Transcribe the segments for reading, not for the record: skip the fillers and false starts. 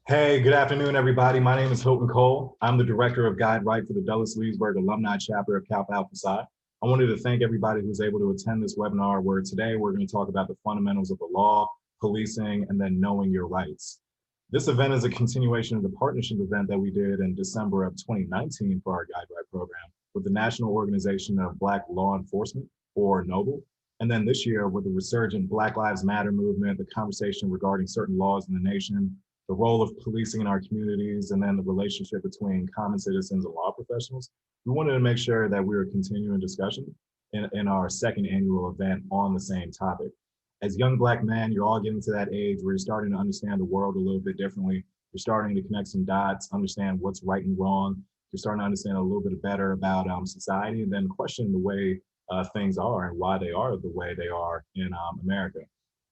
Hey, good afternoon, everybody. My name is Hilton Cole. I'm the director of Guide Right for the Dulles-Leesburg Alumni Chapter of Kappa Alpha Psi. I wanted to thank everybody who's able to attend this webinar where today we're going to talk about the fundamentals of the law, policing, and then knowing your rights. This event is a continuation of the partnership event that we did in December of 2019 for our Guide Right program with the National Organization of Black Law Enforcement, or NOBLE. And then this year with the resurgent Black Lives Matter movement, the conversation regarding certain laws in the nation, the role of policing in our communities, and then the relationship between common citizens and law professionals. We wanted to make sure that we were continuing discussion in our second annual event on the same topic. As young Black men, you're all getting to that age where you're starting to understand the world a little bit differently. You're starting to connect some dots, understand what's right and wrong. You're starting to understand a little bit better about society, and then question the way things are and why they are the way they are in America.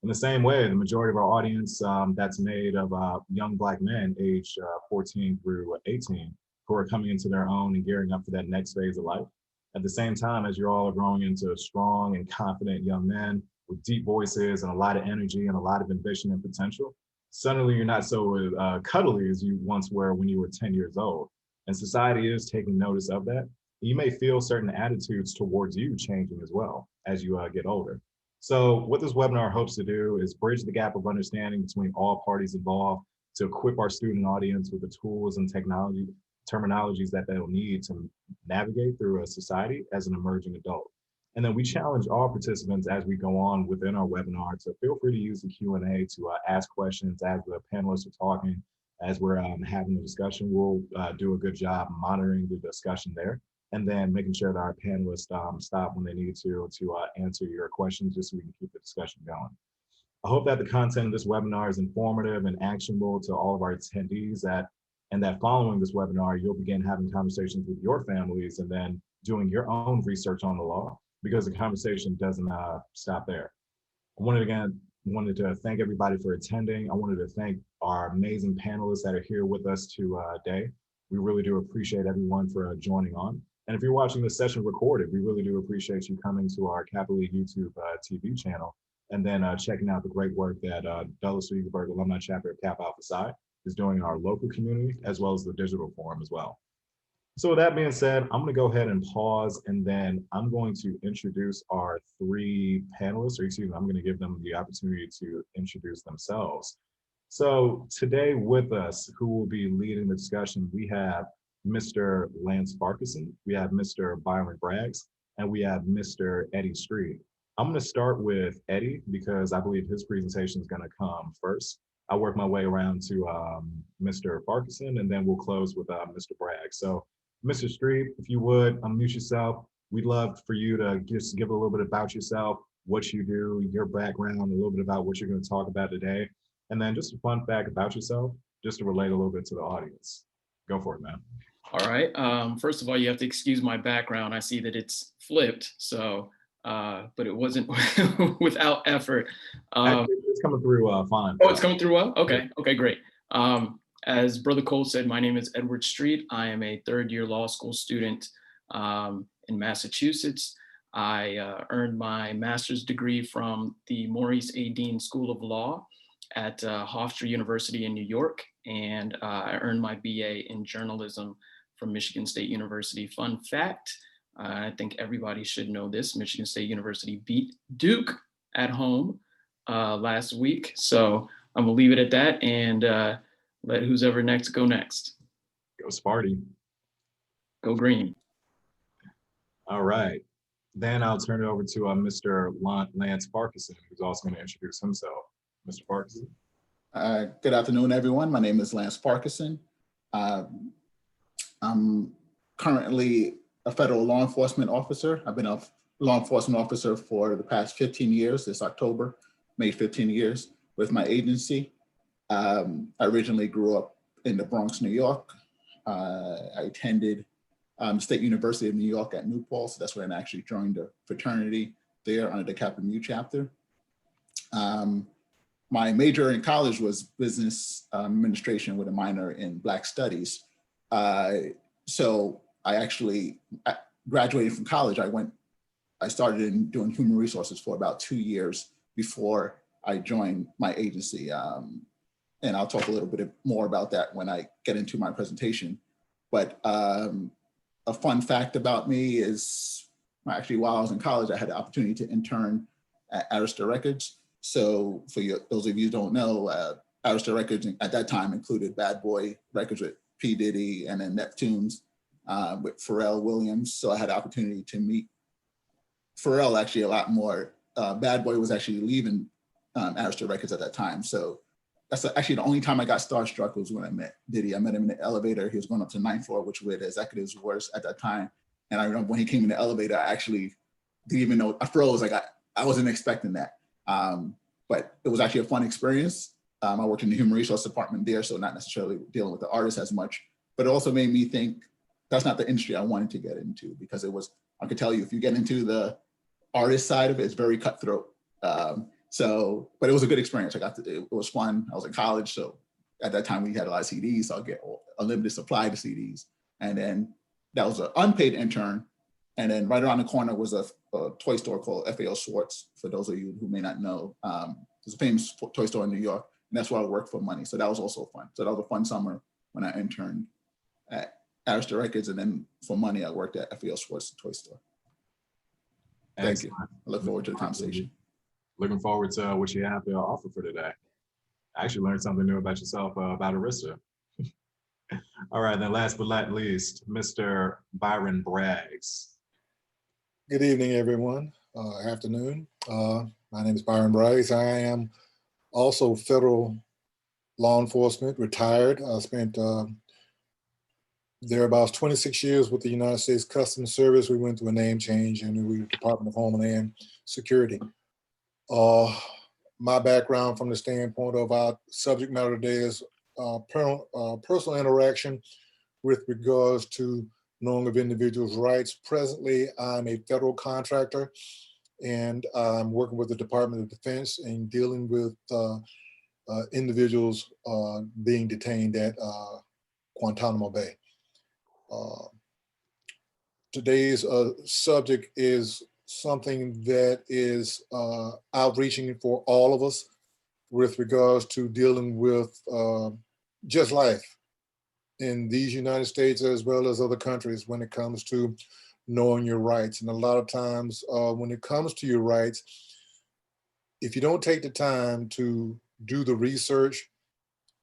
In the same way, the majority of our audience that's made of young Black men aged 14 through 18 who are coming into their own and gearing up for that next phase of life. At the same time, as you're all growing into strong and confident young men with deep voices and a lot of energy and a lot of ambition and potential, suddenly you're not so cuddly as you once were when you were 10 years old. And society is taking notice of that. You may feel certain attitudes towards you changing as well as you get older. So what this webinar hopes to do is bridge the gap of understanding between all parties involved to equip our student audience with the tools and terminologies that they'll need to navigate through a society as an emerging adult. And then we challenge all participants as we go on within our webinar to feel free to use the Q&A to ask questions as the panelists are talking, as we're having the discussion. We'll do a good job monitoring the discussion there, and then making sure that our panelists stop when they need to answer your questions just so we can keep the discussion going. I hope that the content of this webinar is informative and actionable to all of our attendees, and that following this webinar, you'll begin having conversations with your families and then doing your own research on the law, because the conversation doesn't stop there. I wanted to thank everybody for attending. I wanted to thank our amazing panelists that are here with us today. We really do appreciate everyone for joining on. And if you're watching this session recorded, we really do appreciate you coming to our Kappa League YouTube TV channel and then checking out the great work that Dulles-Leesburg Alumni Chapter of Kappa Alpha Psi is doing in our local community, as well as the digital forum as well. So with that being said, I'm going to go ahead and pause, and then I'm going to introduce our three panelists, or excuse me, I'm going to give them the opportunity to introduce themselves. So today with us, who will be leading the discussion, we have Mr. Lance Farquharson, we have Mr. Byron Braggs, and we have Mr. Eddie Street. I'm going to start with Eddie because I believe his presentation is going to come first. I'll work my way around to Mr. Farquharson, and then we'll close with Mr. Braggs. So Mr. Street, if you would, unmute yourself. We'd love for you to just give a little bit about yourself, what you do, your background, a little bit about what you're going to talk about today, and then just a fun fact about yourself, just to relate a little bit to the audience. Go for it, man. All right. First of all, you have to excuse my background. I see that it's flipped, so, but it wasn't without effort. Actually, it's coming through fine. Oh, it's coming through well? Okay, okay, great. As Brother Cole said, my name is Edward Street. I am a third-year law school student in Massachusetts. I earned my master's degree from the Maurice A. Dean School of Law at Hofstra University in New York, and I earned my BA in journalism from Michigan State University. Fun fact, I think everybody should know this, Michigan State University beat Duke at home last week. So I'm gonna leave it at that and let who's ever next go next. Go Sparty. Go green. All right. Then I'll turn it over to Mr. Lance Farquharson, who's also going to introduce himself. Mr. Farquharson. Good afternoon, everyone. My name is Lance Farquharson. I'm currently a federal law enforcement officer. I've been a law enforcement officer for the past 15 years. This October made 15 years with my agency. I originally grew up in the Bronx, New York. I attended State University of New York at New Paltz. So that's where I actually joined a fraternity there under the Kappa Mu chapter. My major in college was business administration with a minor in Black studies. So I actually graduated from college. I started in doing human resources for about 2 years before I joined my agency. And and I'll talk a little bit more about that when I get into my presentation. But a fun fact about me is actually while I was in college, I had the opportunity to intern at Arista Records. So for those of you who don't know, Arista Records at that time included Bad Boy Records with P. Diddy, and then Neptunes with Pharrell Williams. So I had the opportunity to meet Pharrell actually a lot more. Bad Boy was actually leaving Arista Records at that time. So that's actually the only time I got starstruck was when I met Diddy. I met him in the elevator. He was going up to the 9th floor, which were the executives were at that time. And I remember when he came in the elevator, I actually didn't even know, I froze, like I wasn't expecting that. But it was actually a fun experience. I worked in the human resource department there, so not necessarily dealing with the artists as much, but it also made me think that's not the industry I wanted to get into, because it was, I could tell you, if you get into the artist side of it, it's very cutthroat. But it was a good experience. It was fun. I was in college, so at that time we had a lot of CDs, so I'll get a limited supply to CDs. And then that was an unpaid intern. And then right around the corner was a toy store called FAO Schwartz, for those of you who may not know. It's a famous toy store in New York, and that's where I worked for money. So that was also fun. So that was a fun summer when I interned at Arista Records, and then for money, I worked at FAO Schwartz toy store. Thank you. I look forward to the conversation. Looking forward to what you have to offer for today. I actually learned something new about yourself, about Arista. All right, then last but not least, Mr. Byron Braggs. Good evening, everyone. Afternoon. My name is Byron Braggs. I am also federal law enforcement, retired. I spent thereabouts 26 years with the United States Customs Service. We went through a name change and we were Department of Homeland Security. My background from the standpoint of our subject matter today is personal interaction with regards to knowing of individuals' rights. Presently, I'm a federal contractor, and I'm working with the Department of Defense and dealing with individuals being detained at Guantanamo Bay. Today's subject is something that is outreaching for all of us with regards to dealing with just life in these United States as well as other countries when it comes to knowing your rights. And a lot of times when it comes to your rights, if you don't take the time to do the research,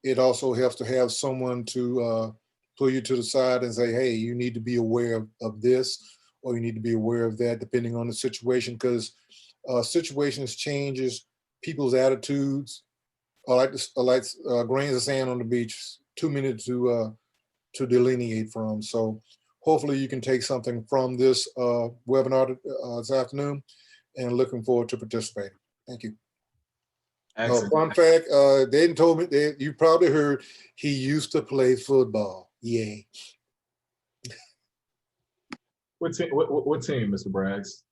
it also helps to have someone to pull you to the side and say, hey, you need to be aware of this, or you need to be aware of that, depending on the situation, because situations changes people's attitudes, like grains of sand on the beach, too many to delineate from. So hopefully you can take something from this webinar this afternoon, and looking forward to participating. Thank you. Excellent. Fun fact, they told me, you probably heard, he used to play football. Yay. What team, Mr. Braggs?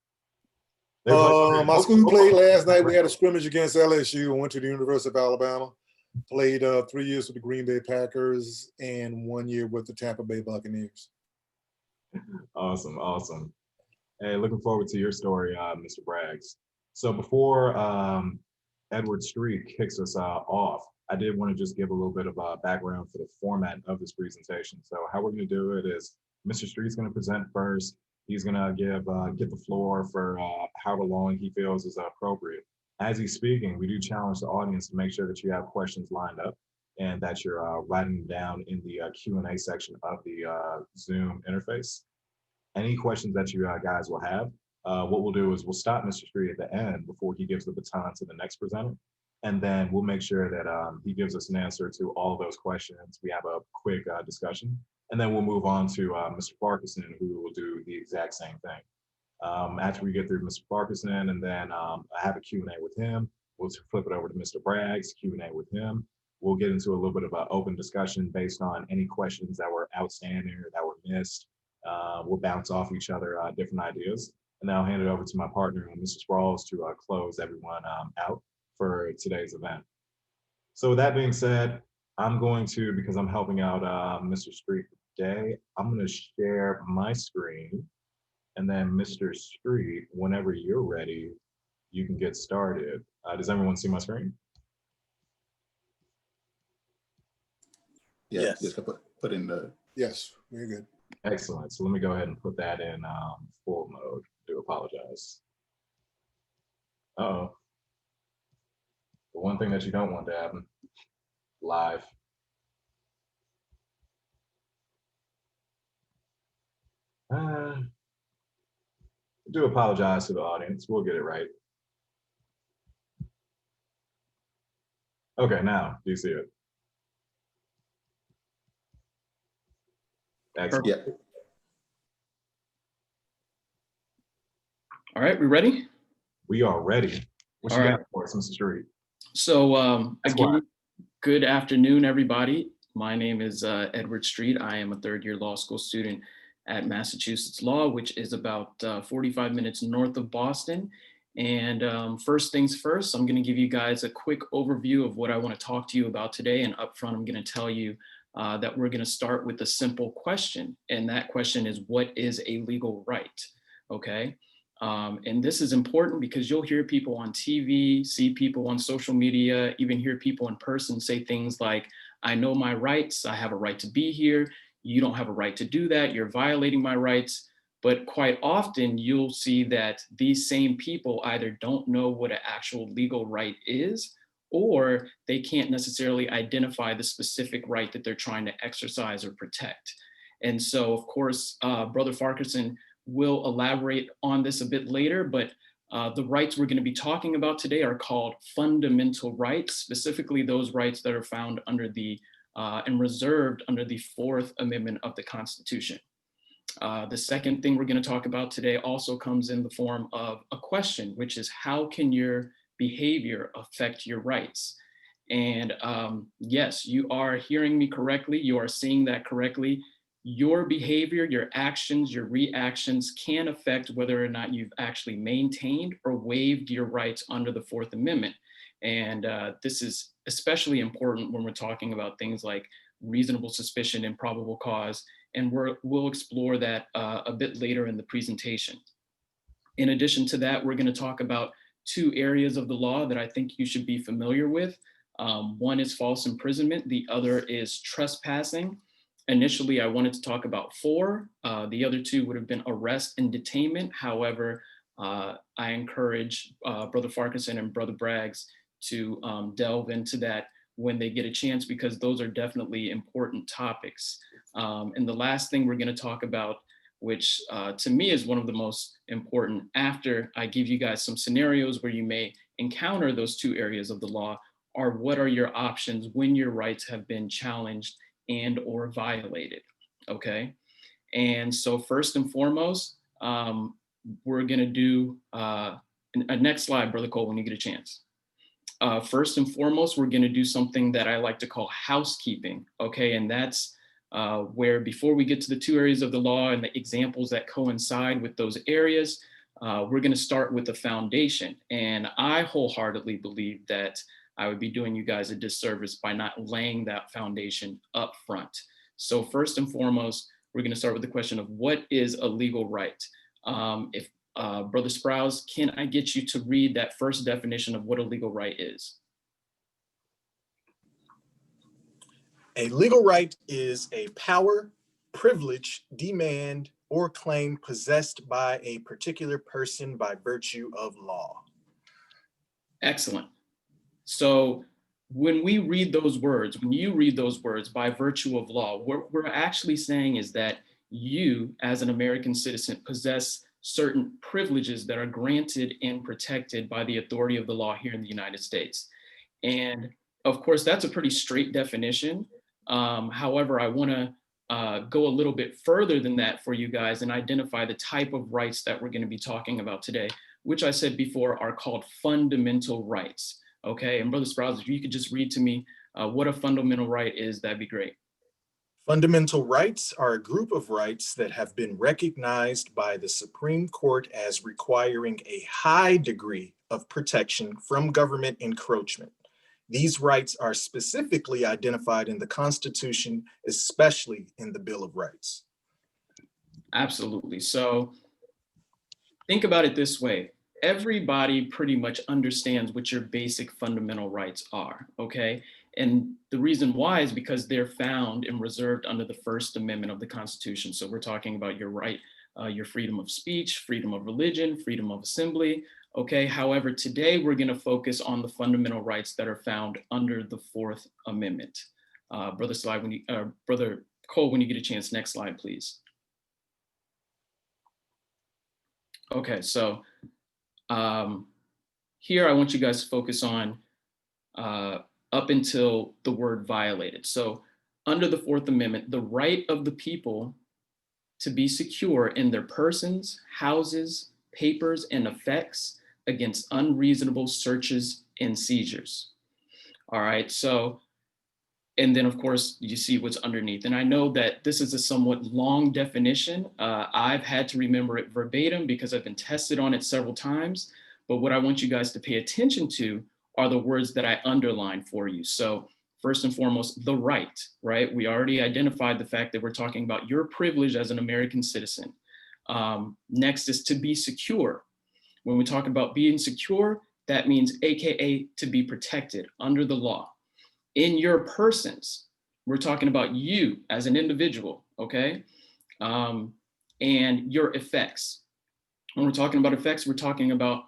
My school played last night. We had a scrimmage against LSU. I went to the University of Alabama. Played 3 years with the Green Bay Packers and 1 year with the Tampa Bay Buccaneers. Awesome, awesome. Hey, looking forward to your story, Mr. Braggs. So before Edward Street kicks us off, I did want to just give a little bit of background for the format of this presentation. So how we're going to do it is Mr. Street's going to present first. He's going to get the floor for however long he feels is appropriate. As he's speaking, we do challenge the audience to make sure that you have questions lined up and that you're writing them down in the Q&A section of the Zoom interface. Any questions that you guys will have, what we'll do is we'll stop Mr. Street at the end before he gives the baton to the next presenter. And then we'll make sure that he gives us an answer to all of those questions. We have a quick discussion, and then we'll move on to Mr. Parkinson, who will do the exact same thing. After we get through Mr. Parkinson, and then I have a Q&A with him, we'll flip it over to Mr. Braggs, Q&A with him. We'll get into a little bit of an open discussion based on any questions that were outstanding or that were missed. We'll bounce off each other different ideas. And then I'll hand it over to my partner, Mr. Sprouls, to close everyone out for today's event. So with that being said, I'm going to, because I'm helping out Mr. Street today, I'm going to share my screen. And then Mr. Street, whenever you're ready, you can get started. Does everyone see my screen? Yeah, Yes. just put in the, Yes, very good. Excellent. So let me go ahead and put that in full mode. Do apologize. Uh-oh. The one thing that you don't want to happen live. Do apologize to the audience. We'll get it right. Okay, now do you see it? Excellent. yeah. All right, we ready? We are ready. What All you right. got for us, Mr. Street? So That's again, good afternoon, everybody. My name is Edward Street. I am a third-year law school student at Massachusetts Law, which is about 45 minutes north of Boston. And first things first, I'm going to give you guys a quick overview of what I want to talk to you about today. And up front, I'm going to tell you that we're going to start with a simple question. And that question is, what is a legal right? Okay. And this is important because you'll hear people on TV, see people on social media, even hear people in person say things like, I know my rights, I have a right to be here, you don't have a right to do that, you're violating my rights. But quite often you'll see that these same people either don't know what an actual legal right is, or they can't necessarily identify the specific right that they're trying to exercise or protect. And so, of course, Brother Farquharson will elaborate on this a bit later, but the rights we're going to be talking about today are called fundamental rights, specifically those rights that are found under the and reserved under the Fourth Amendment of the Constitution. The second thing we're going to talk about today also comes in the form of a question, which is how can your behavior affect your rights? And yes, you are hearing me correctly. You are seeing that correctly. Your behavior, your actions, your reactions can affect whether or not you've actually maintained or waived your rights under the Fourth Amendment. And this is especially important when we're talking about things like reasonable suspicion and probable cause. And we'll explore that a bit later in the presentation. In addition to that, we're going to talk about two areas of the law that I think you should be familiar with. One is false imprisonment. The other is trespassing. Initially, I wanted to talk about four. The other two would have been arrest and detainment. However, I encourage Brother Farquharson and Brother Braggs to delve into that when they get a chance, because those are definitely important topics. And the last thing we're going to talk about, which to me is one of the most important, after I give you guys some scenarios where you may encounter those two areas of the law, are what are your options when your rights have been challenged and or violated, okay? And so first and foremost, we're gonna do, next slide, Brother Cole, when you get a chance. First and foremost, we're gonna do something that I like to call housekeeping, okay? And that's where before we get to the two areas of the law and the examples that coincide with those areas, we're gonna start with the foundation. And I wholeheartedly believe that I would be doing you guys a disservice by not laying that foundation up front. So first and foremost, we're going to start with the question of what is a legal right? If Brother Sprouse, can I get you to read that first definition of what a legal right is? A legal right is a power, privilege, demand, or claim possessed by a particular person by virtue of law. Excellent. So when we read those words, when you read those words by virtue of law, what we're actually saying is that you, as an American citizen, possess certain privileges that are granted and protected by the authority of the law here in the United States. And of course, that's a pretty straight definition. However, I want to go a little bit further than that for you guys and identify the type of rights that we're going to be talking about today, which I said before are called fundamental rights. Okay, and Brother Sprouse, if you could just read to me what a fundamental right is, that'd be great. Fundamental rights are a group of rights that have been recognized by the Supreme Court as requiring a high degree of protection from government encroachment. These rights are specifically identified in the Constitution, especially in the Bill of Rights. Absolutely. So think about it this way. Everybody pretty much understands what your basic fundamental rights are, okay? And the reason why is because they're found and reserved under the First Amendment of the Constitution. So we're talking about your right, your freedom of speech, freedom of religion, freedom of assembly. Okay, however, today we're going to focus on the fundamental rights that are found under the Fourth Amendment. Brother Cole, when you get a chance, next slide, please. Okay, so here I want you guys to focus on up until the word violated. So under the Fourth Amendment, the right of the people to be secure in their persons, houses, papers, and effects against unreasonable searches and seizures. All right, so, and then of course you see what's underneath. And I know that this is a somewhat long definition. I've had to remember it verbatim because I've been tested on it several times. But what I want you guys to pay attention to are the words that I underline for you. So first and foremost, the right, right? We already identified the fact that we're talking about your privilege as an American citizen. Next is to be secure. When we talk about being secure, that means AKA to be protected under the law. In your persons, we're talking about you as an individual, okay? And your effects. When we're talking about effects, we're talking about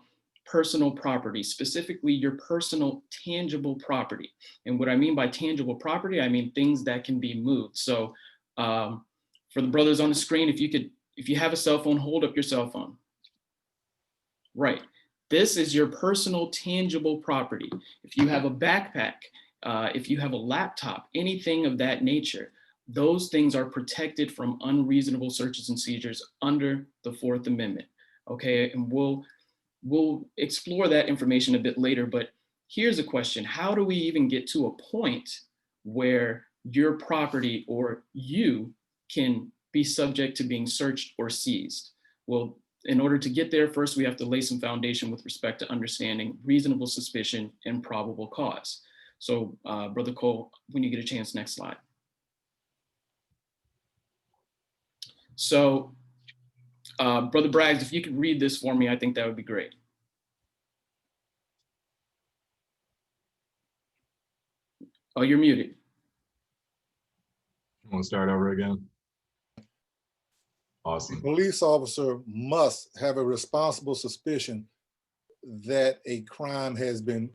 personal property, specifically your personal tangible property. And what I mean by tangible property, I mean things that can be moved. So for the brothers on the screen, if you have a cell phone, hold up your cell phone. Right. This is your personal tangible property. If you have a backpack, if you have a laptop, anything of that nature, those things are protected from unreasonable searches and seizures under the Fourth Amendment. Okay, and we'll explore that information a bit later, but here's a question. How do we even get to a point where your property or you can be subject to being searched or seized? Well, in order to get there, first we have to lay some foundation with respect to understanding reasonable suspicion and probable cause. So Brother Cole, when you get a chance, next slide. So Brother Braggs, if you could read this for me, I think that would be great. Oh, you're muted. You want to start over again? A Awesome. police officer must have a responsible suspicion that a crime has been,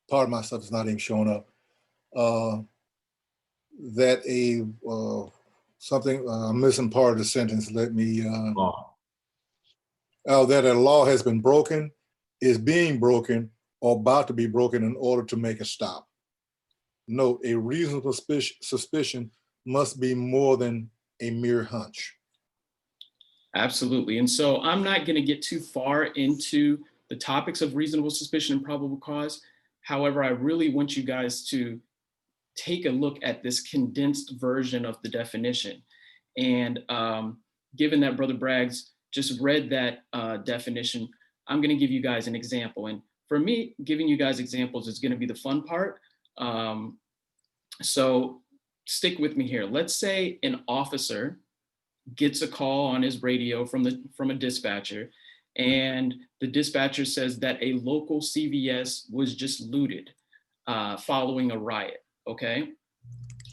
part of my stuff is not even showing up, that a, something, I'm missing part of the sentence, let me, Law. that a law has been broken, is being broken, or about to be broken in order to make a stop. Note, a reasonable suspicion must be more than a mere hunch. Absolutely. And so I'm not going to get too far into the topics of reasonable suspicion and probable cause. However, I really want you guys to take a look at this condensed version of the definition. And given that Brother Braggs just read that definition, I'm going to give you guys an example. And for me, giving you guys examples is going to be the fun part. So stick with me here. Let's say an officer gets a call on his radio from a dispatcher, and the dispatcher says that a local CVS was just looted following a riot, okay?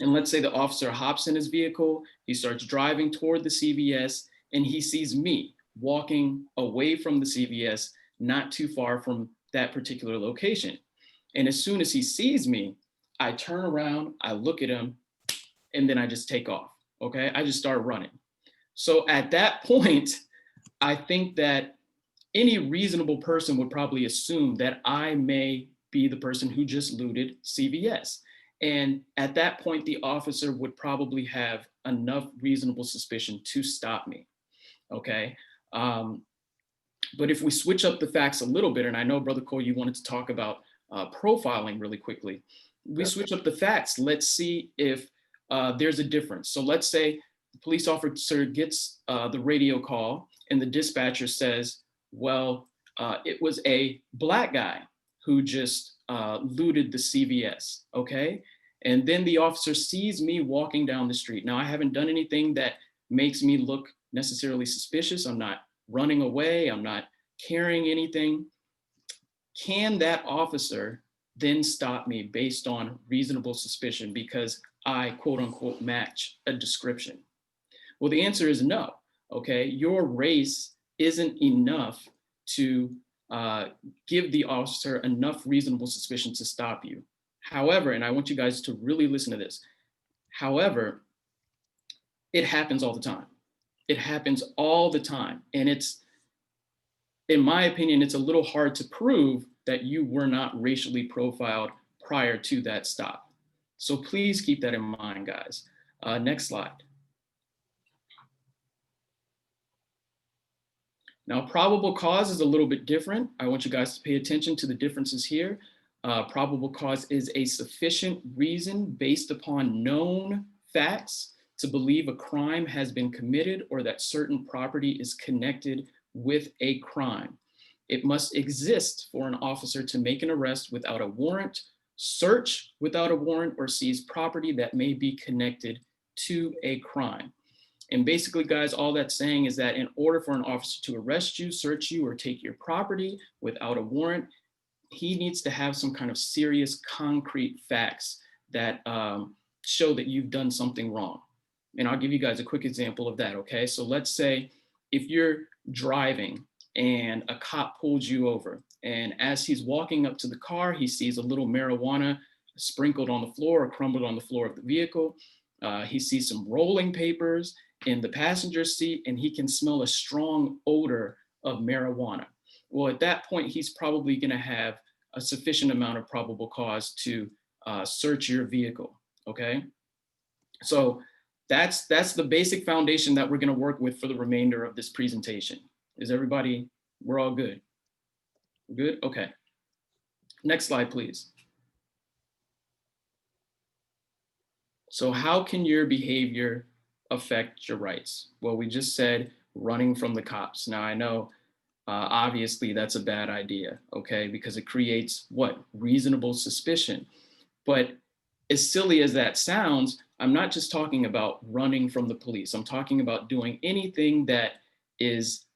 And let's say the officer hops in his vehicle, he starts driving toward the CVS, and he sees me walking away from the CVS, not too far from that particular location. And as soon as he sees me, I turn around, I look at him, and then I just take off, okay? I just start running. So at that point, I think that any reasonable person would probably assume that I may be the person who just looted CVS. And at that point, the officer would probably have enough reasonable suspicion to stop me, okay? But if we switch up the facts a little bit, and I know, Brother Cole, you wanted to talk about profiling really quickly. We switch up the facts. Let's see if there's a difference. So let's say the police officer gets the radio call and the dispatcher says, well, it was a Black guy who just looted the CVS, okay? And then the officer sees me walking down the street. Now, I haven't done anything that makes me look necessarily suspicious. I'm not running away. I'm not carrying anything. Can that officer then stop me based on reasonable suspicion because I quote unquote match a description? Well, the answer is no, okay? Your race isn't enough to give the officer enough reasonable suspicion to stop you. However, and I want you guys to really listen to this, however, it happens all the time. It happens all the time. And it's, in my opinion, it's a little hard to prove that you were not racially profiled prior to that stop. So please keep that in mind, guys. Next slide. Now, probable cause is a little bit different. I want you guys to pay attention to the differences here. Probable cause is a sufficient reason based upon known facts to believe a crime has been committed or that certain property is connected with a crime. It must exist for an officer to make an arrest without a warrant, search without a warrant, or seize property that may be connected to a crime. And basically, guys, all that's saying is that in order for an officer to arrest you, search you, or take your property without a warrant, he needs to have some kind of serious concrete facts that show that you've done something wrong. And I'll give you guys a quick example of that, okay? So let's say if you're driving and a cop pulls you over, and as he's walking up to the car, he sees a little marijuana sprinkled on the floor or crumbled on the floor of the vehicle. He sees some rolling papers in the passenger seat, and he can smell a strong odor of marijuana. Well, at that point, he's probably going to have a sufficient amount of probable cause to search your vehicle, okay? So that's the basic foundation that we're going to work with for the remainder of this presentation. Is everybody, we're all good? Good? Okay. Next slide, please. So how can your behavior affect your rights? Well, we just said running from the cops. Now I know obviously that's a bad idea, okay? Because it creates what? Reasonable suspicion. But as silly as that sounds, I'm not just talking about running from the police. I'm talking about doing anything that is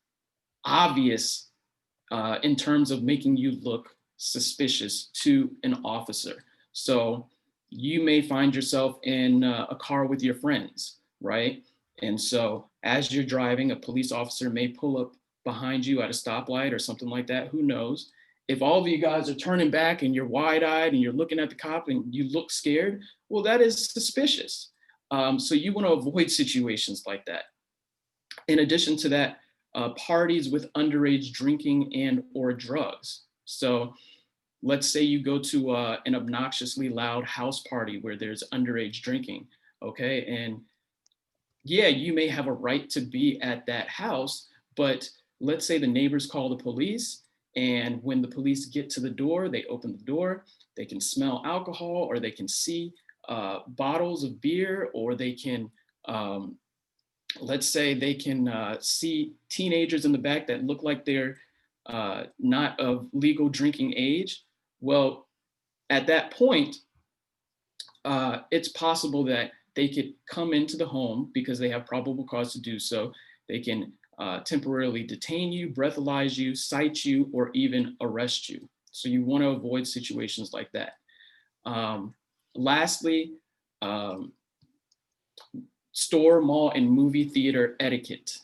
obvious in terms of making you look suspicious to an officer. So you may find yourself in a car with your friends, right? And so as you're driving, a police officer may pull up behind you at a stoplight or something like that, who knows? If all of you guys are turning back and you're wide-eyed and you're looking at the cop and you look scared, well, that is suspicious. So you want to avoid situations like that. In addition to that, parties with underage drinking and or drugs. So let's say you go to an obnoxiously loud house party where there's underage drinking, okay? And yeah, you may have a right to be at that house, but let's say the neighbors call the police, and when the police get to the door, they open the door, they can smell alcohol, or they can see bottles of beer, or they can, let's say they can see teenagers in the back that look like they're not of legal drinking age. Well, at that point, it's possible that they could come into the home because they have probable cause to do so. They can temporarily detain you, breathalyze you, cite you, or even arrest you. So you want to avoid situations like that. Lastly, store, mall, and movie theater etiquette.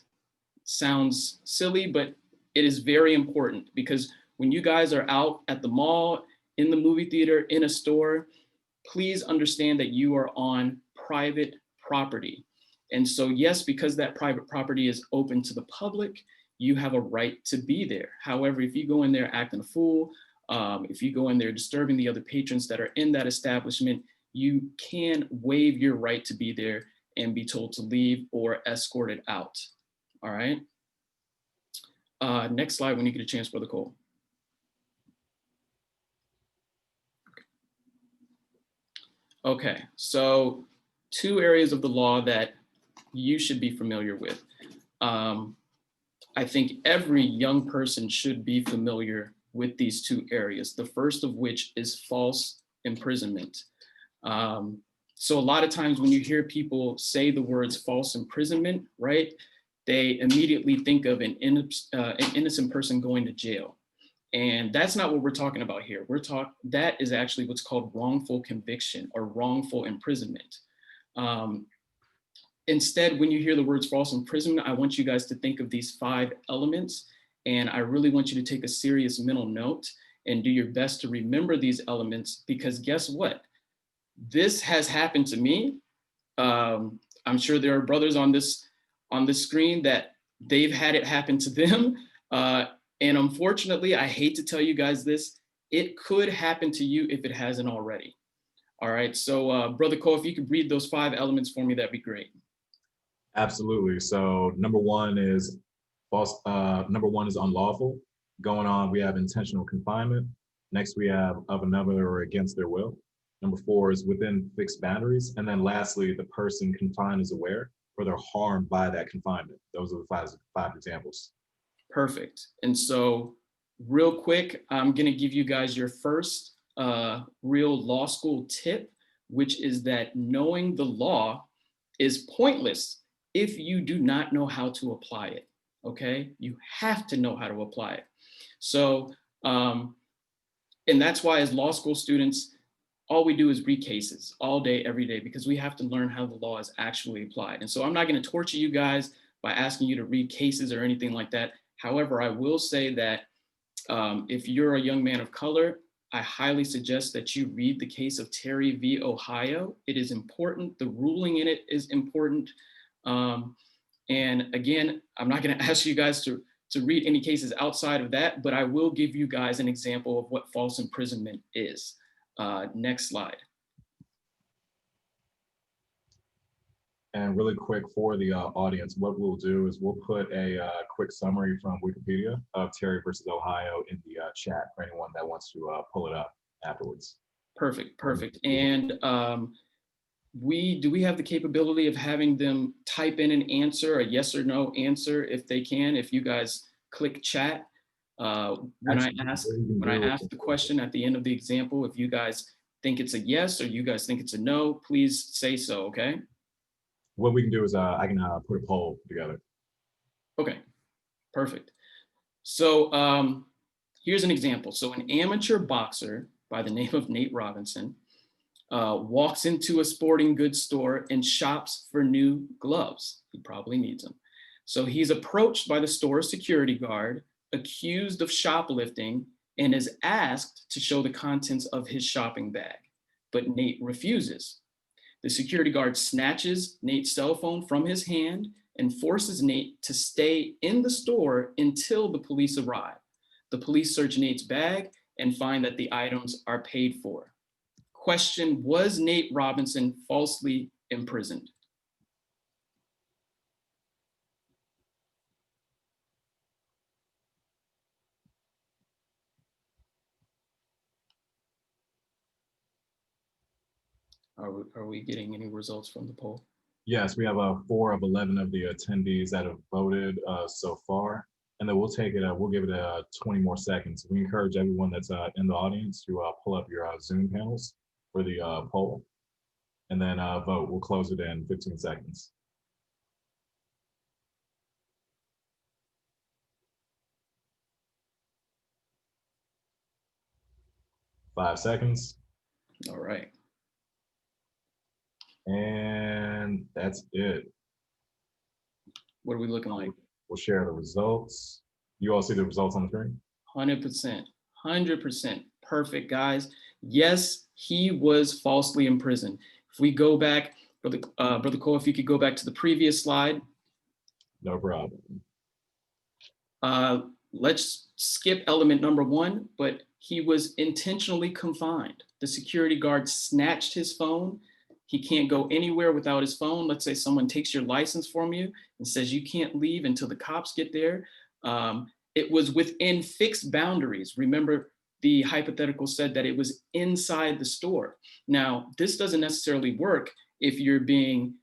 Sounds silly, but it is very important because when you guys are out at the mall, in the movie theater, in a store, please understand that you are on private property. And so yes, because that private property is open to the public, you have a right to be there. However, if you go in there acting a fool, if you go in there disturbing the other patrons that are in that establishment, you can waive your right to be there and be told to leave or escorted out. All right. Next slide when you get a chance, Brother Cole. Okay, so 2 areas of the law that you should be familiar with. I think every young person should be familiar with these 2 areas. The first of which is false imprisonment. So a lot of times when you hear people say the words false imprisonment, right, they immediately think of an innocent person going to jail. And that's not what we're talking about here. That is actually what's called wrongful conviction or wrongful imprisonment. Instead, when you hear the words false imprisonment, I want you guys to think of these 5 elements. And I really want you to take a serious mental note and do your best to remember these elements, because guess what? This has happened to me. I'm sure there are brothers on this screen that they've had it happen to them. And unfortunately, I hate to tell you guys this, it could happen to you if it hasn't already. All right, so Brother Cole, if you could read those 5 elements for me, that'd be great. Absolutely. So number one is false. Number one is unlawful. Going on, we have intentional confinement. Next, we have of another or against their will. Number 4 is within fixed boundaries. And then lastly, the person confined is aware or they're harmed by that confinement. Those are the 5 examples. Perfect. And so real quick, I'm going to give you guys your first real law school tip, which is that knowing the law is pointless if you do not know how to apply it. Okay, you have to know how to apply it. So, and that's why as law school students, all we do is read cases all day, every day, because we have to learn how the law is actually applied. And so I'm not going to torture you guys by asking you to read cases or anything like that. However, I will say that if you're a young man of color, I highly suggest that you read the case of Terry v. Ohio. It is important. The ruling in it is important. And again, I'm not going to ask you guys to read any cases outside of that, but I will give you guys an example of what false imprisonment is. Next slide. And really quick for the audience, what we'll do is we'll put a quick summary from Wikipedia of Terry versus Ohio in the chat for anyone that wants to pull it up afterwards. Perfect. And do we have the capability of having them type in an answer, a yes or no answer, if they can, if you guys click chat? When I ask the question at the end of the example, if you guys think it's a yes or you guys think it's a no, please say so, okay? What we can do is I can put a poll together. Okay, perfect. So here's an example. So an amateur boxer by the name of Nate Robinson walks into a sporting goods store and shops for new gloves. He probably needs them. So he's approached by the store's security guard, accused of shoplifting, and is asked to show the contents of his shopping bag, but Nate refuses. The security guard snatches Nate's cell phone from his hand and forces Nate to stay in the store until the police arrive. The police search Nate's bag and find that the items are paid for. Question: was Nate Robinson falsely imprisoned? Are we getting any results from the poll? Yes, we have 4 of 11 of the attendees that have voted so far. And then we'll take it, we'll give it 20 more seconds. We encourage everyone that's in the audience to pull up your Zoom panels for the poll and then vote. We'll close it in 15 seconds. Five seconds. All right. And that's it. What are we looking like? We'll share the results. You all see the results on the screen? 100%, 100%. Perfect, guys. Yes, he was falsely imprisoned. If we go back, Brother Cole, if you could go back to the previous slide. No problem. Let's skip element number 1, but he was intentionally confined. The security guard snatched his phone. He can't go anywhere without his phone. Let's say someone takes your license from you and says you can't leave until the cops get there. It was within fixed boundaries. Remember, the hypothetical said that it was inside the store. Now, this doesn't necessarily work if you're being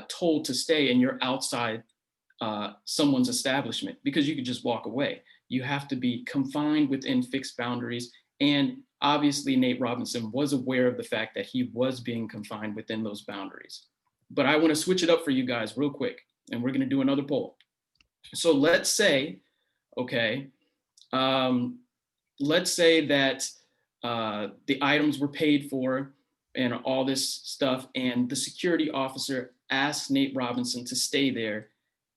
told to stay and you're outside someone's establishment, because you could just walk away. You have to be confined within fixed boundaries. And obviously, Nate Robinson was aware of the fact that he was being confined within those boundaries. But I want to switch it up for you guys real quick, and we're going to do another poll. So let's say, okay, let's say that the items were paid for and all this stuff, and the security officer asks Nate Robinson to stay there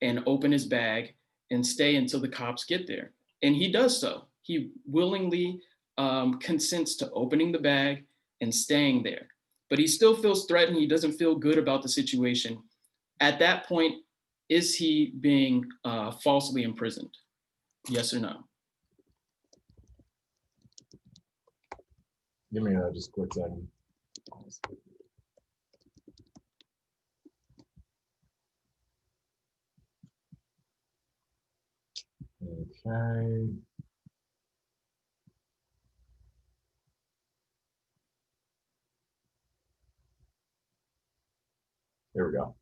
and open his bag and stay until the cops get there. And he does so. He willingly consents to opening the bag and staying there. But he still feels threatened. He doesn't feel good about the situation. At that point, is he being falsely imprisoned? Yes or no? Give me just a quick second. Okay. There we go.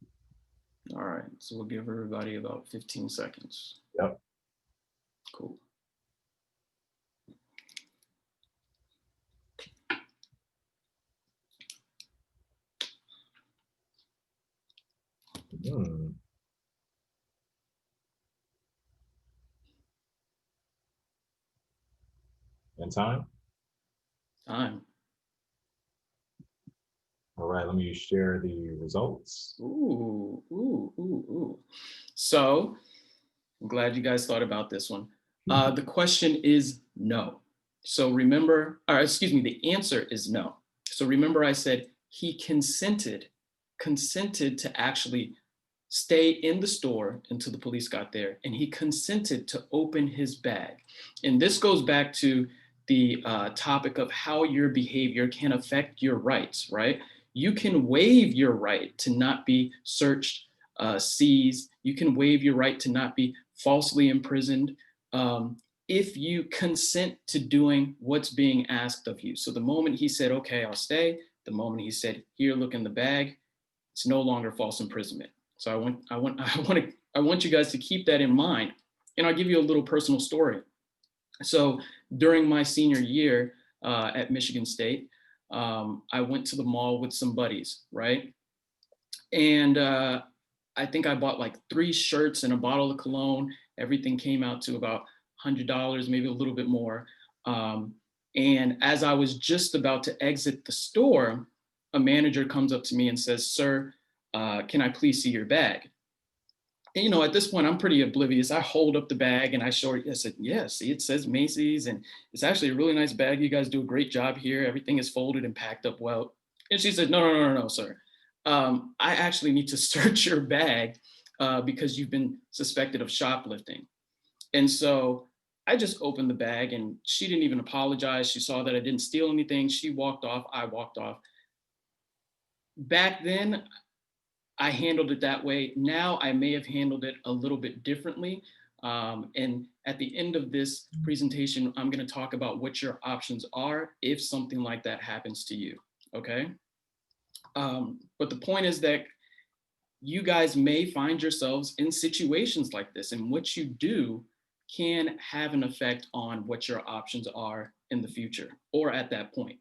All right, so we'll give everybody about 15 seconds. Yep. Cool. Hmm. And time? Time. All right, let me share the results. Ooh, ooh, ooh, ooh. So I'm glad you guys thought about this one. The question is no. So remember, or excuse me, the answer is no. So remember I said he consented to actually stay in the store until the police got there, and he consented to open his bag. And this goes back to the topic of how your behavior can affect your rights, right? You can waive your right to not be searched, seized. You can waive your right to not be falsely imprisoned if you consent to doing what's being asked of you. So the moment he said, okay, I'll stay, the moment he said, here, look in the bag, it's no longer false imprisonment. So I want you guys to keep that in mind. And I'll give you a little personal story. So during my senior year at Michigan State, I went to the mall with some buddies, right? And I think I bought like 3 shirts and a bottle of cologne. Everything came out to about $100, maybe a little bit more. And as I was just about to exit the store, a manager comes up to me and says, "Sir, can I please see your bag?" And, you know, at this point, I'm pretty oblivious. I hold up the bag and I said, yeah, see, it says Macy's, and it's actually a really nice bag. You guys do a great job here. Everything is folded and packed up well. And she said, no, sir. I actually need to search your bag because you've been suspected of shoplifting. And so I just opened the bag and she didn't even apologize. She saw that I didn't steal anything. She walked off. I walked off. Back then, I handled it that way. Now I may have handled it a little bit differently. And at the end of this presentation, I'm going to talk about what your options are if something like that happens to you, okay? But the point is that you guys may find yourselves in situations like this, and what you do can have an effect on what your options are in the future or at that point.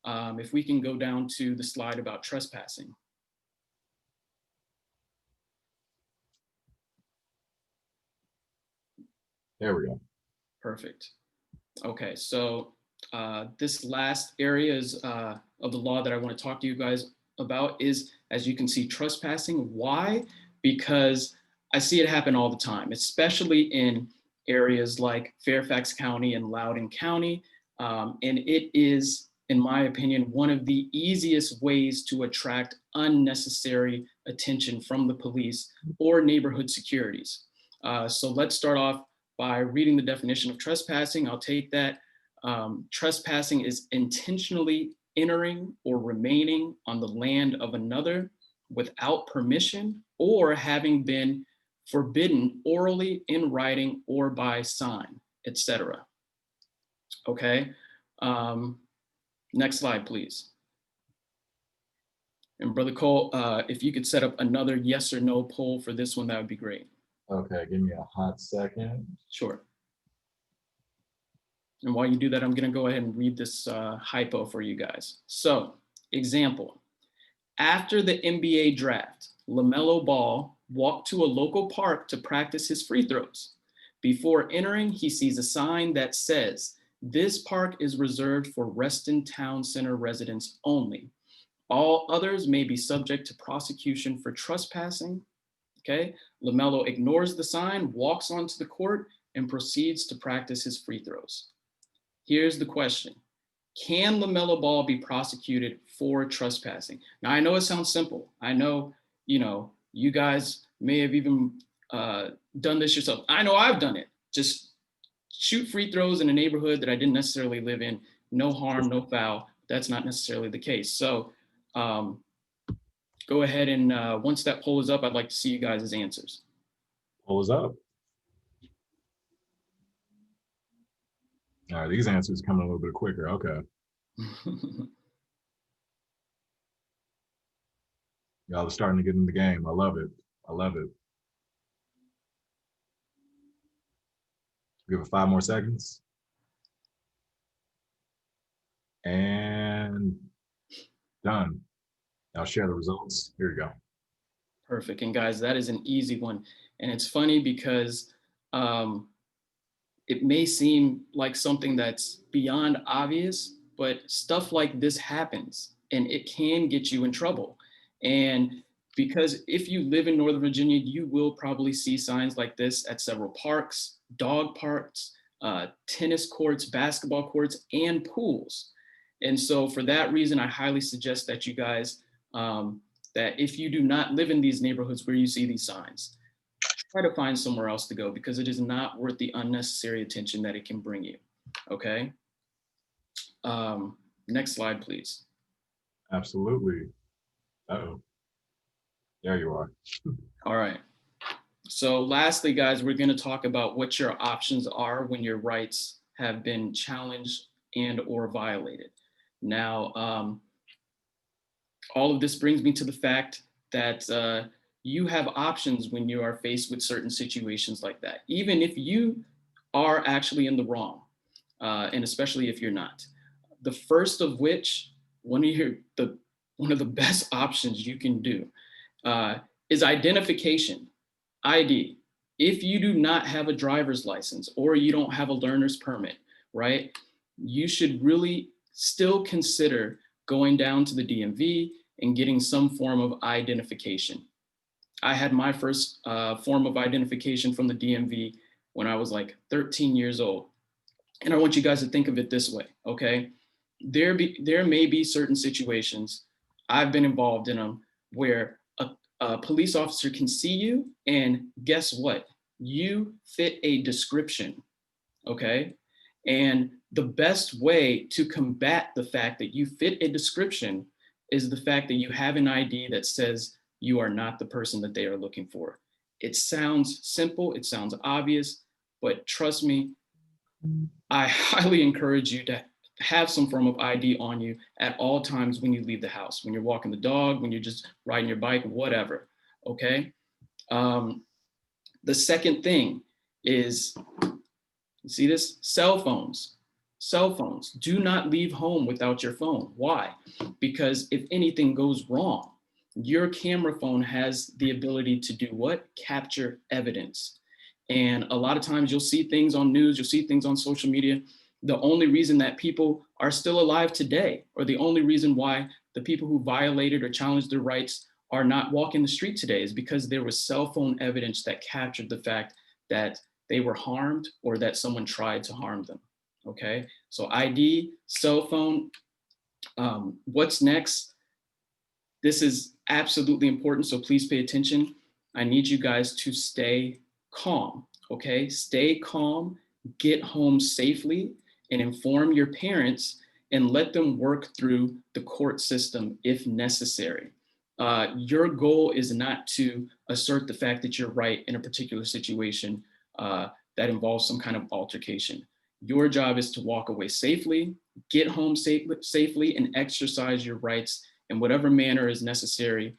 If we can go down to the slide about trespassing. There we go. Perfect. Okay, so this last area is, of the law that I want to talk to you guys about is, as you can see, trespassing. Why? Because I see it happen all the time, especially in areas like Fairfax County and Loudoun County. And it is, in my opinion, one of the easiest ways to attract unnecessary attention from the police or neighborhood securities. So let's start off by reading the definition of trespassing. I'll take that. Trespassing is intentionally entering or remaining on the land of another without permission or having been forbidden orally, in writing, or by sign, etc. Okay. Next slide, please. And Brother Cole, if you could set up another yes or no poll for this one, that would be great. Okay, give me a hot second. Sure. And while you do that, I'm going to go ahead and read this hypo for you guys. So, example, after the NBA draft, LaMelo Ball walked to a local park to practice his free throws. Before entering, he sees a sign that says, This park is reserved for Reston Town Center residents only. All others may be subject to prosecution for trespassing. Okay, LaMelo ignores the sign, walks onto the court, and proceeds to practice his free throws. Here's the question. Can LaMelo Ball be prosecuted for trespassing? Now, I know it sounds simple. I know, you guys may have even done this yourself. I know I've done it. Just shoot free throws in a neighborhood that I didn't necessarily live in. No harm, no foul. That's not necessarily the case. So go ahead and once that poll is up, I'd like to see you guys' answers. Poll is up. All right, these answers coming a little bit quicker. Okay. Y'all are starting to get in the game. I love it. I love it. Give it 5 more seconds. And done. I'll share the results. Here you go. Perfect. And guys, that is an easy one. And it's funny because it may seem like something that's beyond obvious, but stuff like this happens and it can get you in trouble. And because if you live in Northern Virginia, you will probably see signs like this at several parks, dog parks, tennis courts, basketball courts, and pools. And so for that reason, I highly suggest that you guys, that if you do not live in these neighborhoods where you see these signs, try to find somewhere else to go because it is not worth the unnecessary attention that it can bring you. Okay. Next slide, please. Absolutely. Uh-oh. There you are. All right. So lastly, guys, we're going to talk about what your options are when your rights have been challenged and or violated. Now, all of this brings me to the fact that you have options when you are faced with certain situations like that, even if you are actually in the wrong, and especially if you're not. The first of which, one of the best options you can do is identification, ID. If you do not have a driver's license or you don't have a learner's permit, right, you should really still consider going down to the DMV and getting some form of identification. I had my first form of identification from the DMV when I was like 13 years old. And I want you guys to think of it this way, okay? There may be certain situations, I've been involved in them, where a police officer can see you and guess what? You fit a description, okay? And the best way to combat the fact that you fit a description is the fact that you have an ID that says you are not the person that they are looking for. It sounds simple, it sounds obvious, but trust me, I highly encourage you to have some form of ID on you at all times when you leave the house, when you're walking the dog, when you're just riding your bike, whatever, okay? The second thing is, you see this? Cell phones. Cell phones. Do not leave home without your phone. Why? Because if anything goes wrong, your camera phone has the ability to do what? Capture evidence. And a lot of times you'll see things on news, you'll see things on social media. The only reason that people are still alive today, or the only reason why the people who violated or challenged their rights are not walking the street today is because there was cell phone evidence that captured the fact that they were harmed or that someone tried to harm them, okay? So ID, cell phone, what's next? This is absolutely important, so please pay attention. I need you guys to stay calm, okay? Stay calm, get home safely, and inform your parents and let them work through the court system if necessary. Your goal is not to assert the fact that you're right in a particular situation that involves some kind of altercation. Your job is to walk away safely, get home safely, and exercise your rights in whatever manner is necessary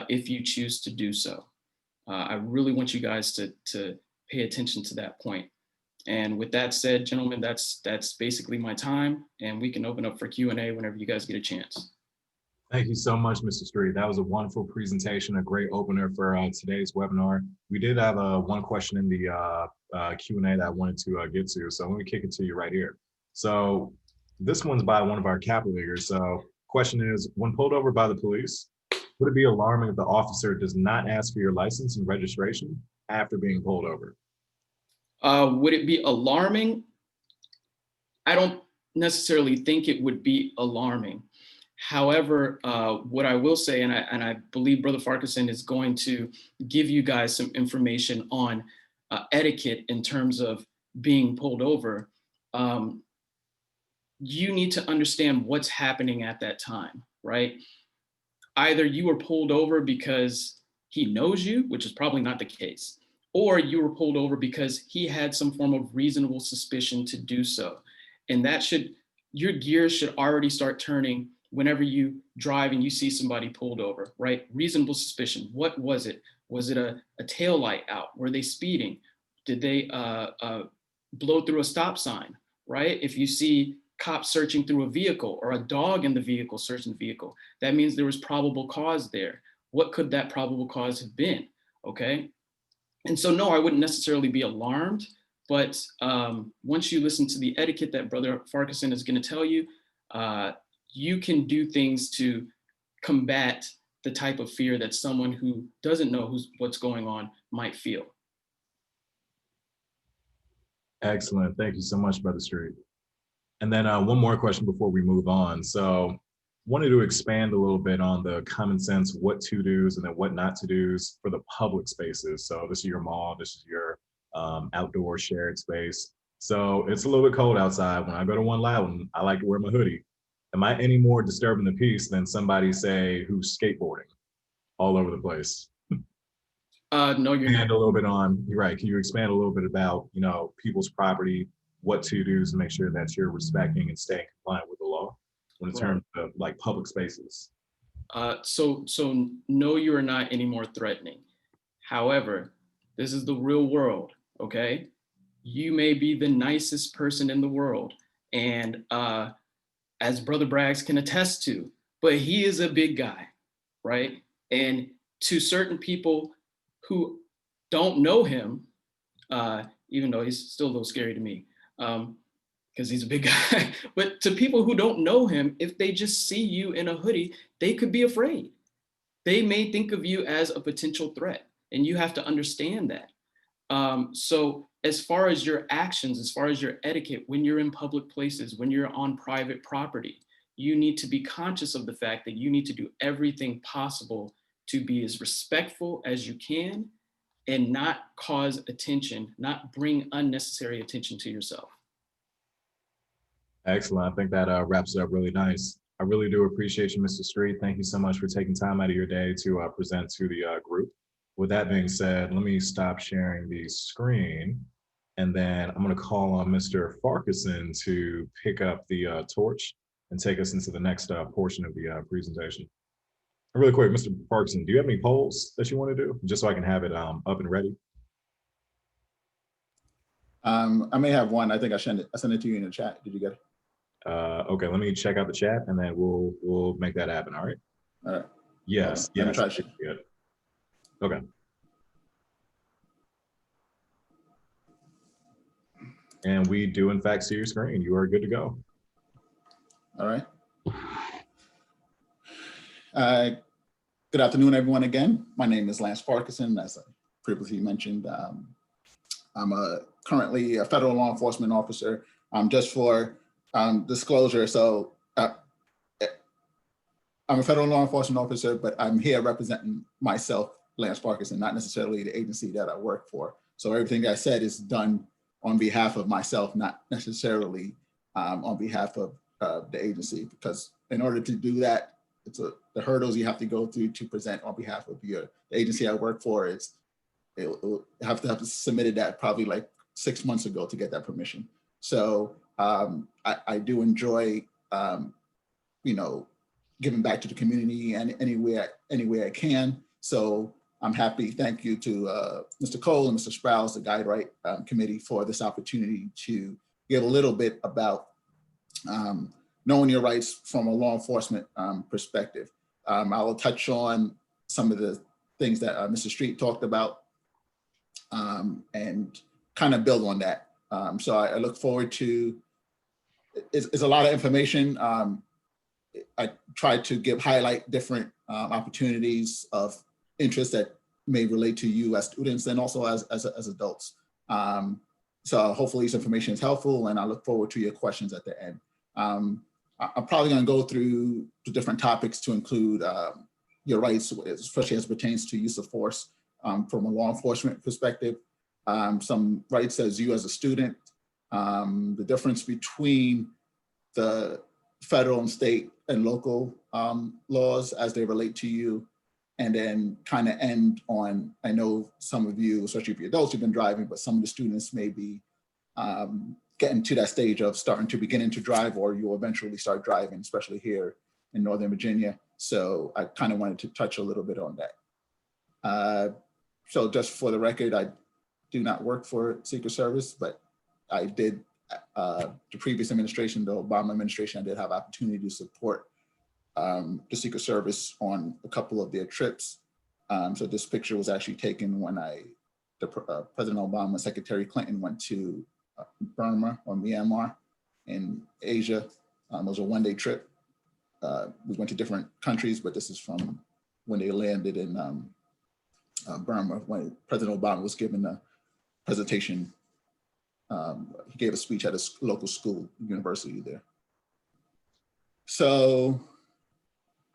if you choose to do so. I really want you guys to pay attention to that point. And with that said, gentlemen, that's basically my time, and we can open up for Q&A whenever you guys get a chance. Thank you so much, Mr. Street. That was a wonderful presentation, a great opener for today's webinar. We did have one question in the Q&A that I wanted to get to, so let me kick it to you right here. So this one's by one of our Kappa leaguers. So question is, when pulled over by the police, would it be alarming if the officer does not ask for your license and registration after being pulled over? Would it be alarming? I don't necessarily think it would be alarming. However, what I will say, and I believe Brother Farquharson is going to give you guys some information on etiquette in terms of being pulled over. You need to understand what's happening at that time, right? Either you were pulled over because he knows you, which is probably not the case, or you were pulled over because he had some form of reasonable suspicion to do so. And your gears should already start turning whenever you drive and you see somebody pulled over, right? Reasonable suspicion. What was it? Was it a tail light out? Were they speeding? Did they blow through a stop sign, right? If you see cops searching through a vehicle or a dog in the vehicle searching the vehicle, that means there was probable cause there. What could that probable cause have been? Okay. And so, no, I wouldn't necessarily be alarmed, but once you listen to the etiquette that Brother Farquharson is going to tell you, you can do things to combat the type of fear that someone who doesn't know what's going on might feel. Excellent. Thank you so much, Brother Street. And then one more question before we move on. So wanted to expand a little bit on the common sense, what to do's and then what not to do's for the public spaces. So this is your mall, this is your outdoor shared space. So it's a little bit cold outside. When I go to one Loudon, I like to wear my hoodie. Am I any more disturbing the peace than somebody, say, who's skateboarding all over the place? No, you're not. And a little bit on, you're right. Can you expand a little bit about, people's property, what to do to make sure that you're respecting and staying compliant with the law in terms of like public spaces? So no, you are not any more threatening. However, this is the real world, okay? You may be the nicest person in the world, and as Brother Braggs can attest to, but he is a big guy, right? And to certain people who don't know him, even though he's still a little scary to me, because he's a big guy, but to people who don't know him, if they just see you in a hoodie, they could be afraid. They may think of you as a potential threat, and you have to understand that. So as far as your actions, as far as your etiquette, when you're in public places, when you're on private property, you need to be conscious of the fact that you need to do everything possible to be as respectful as you can and not cause attention, not bring unnecessary attention to yourself. Excellent. I think that wraps it up really nice. I really do appreciate you, Mr. Street. Thank you so much for taking time out of your day to present to the group. With that being said, let me stop sharing the screen, and then I'm going to call on Mr. Farquharson to pick up the torch and take us into the next portion of the presentation. And really quick, Mr. Farquharson, do you have any polls that you want to do, just so I can have it up and ready? I may have one. I think I sent it to you in the chat. Did you get it? Okay, let me check out the chat, and then we'll make that happen. All right. All right. Yes. Let me Yes. try to Good. Okay. And we do in fact see your screen. You are good to go. All right. Good afternoon, everyone. Again, my name is Lance Farquharson. As I previously mentioned, I'm currently a federal law enforcement officer. Just for disclosure, so I'm a federal law enforcement officer, but I'm here representing myself, Lance Farquharson, not necessarily the agency that I work for. So everything I said is done on behalf of myself, not necessarily on behalf of the agency, because in order to do that, the hurdles you have to go through to present on behalf of the agency I work for is it'll have to submitted that probably like 6 months ago to get that permission. So I do enjoy, giving back to the community and any way I can. So I'm happy. Thank you to Mr. Cole and Mr. Sprouse, the Guide Right Committee, for this opportunity to get a little bit about knowing your rights from a law enforcement perspective. I will touch on some of the things that Mr. Street talked about and kind of build on that. So I look forward to is a lot of information. I tried to highlight different opportunities of interest that may relate to you as students and also as adults. So hopefully this information is helpful, and I look forward to your questions at the end. I'm probably going to go through the different topics to include your rights, especially as it pertains to use of force from a law enforcement perspective, some rights as you as a student, the difference between the federal and state and local laws as they relate to you, and then kind of end on, I know some of you, especially if you're adults, you've been driving, but some of the students may be getting to that stage of beginning to drive, or you'll eventually start driving, especially here in Northern Virginia. So I kind of wanted to touch a little bit on that. So just for the record, I do not work for Secret Service, but I did, the previous administration, the Obama administration, I did have opportunity to support the Secret Service on a couple of their trips. So this picture was actually taken when President Obama and Secretary Clinton went to Burma or Myanmar in Asia. It was a one-day trip. We went to different countries, but this is from when they landed in Burma, when President Obama was giving a presentation. He gave a speech at a local school, university there. So,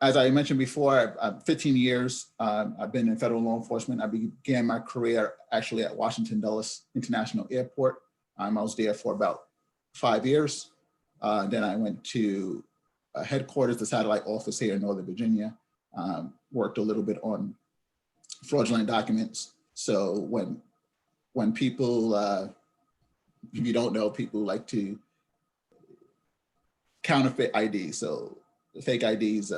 as I mentioned before, I've 15 years. I've been in federal law enforcement. I began my career actually at Washington Dulles International Airport. I was there for about 5 years. Then I went to headquarters, the satellite office here in Northern Virginia. Worked a little bit on fraudulent documents. So when people, if you don't know, people like to counterfeit IDs. So fake IDs,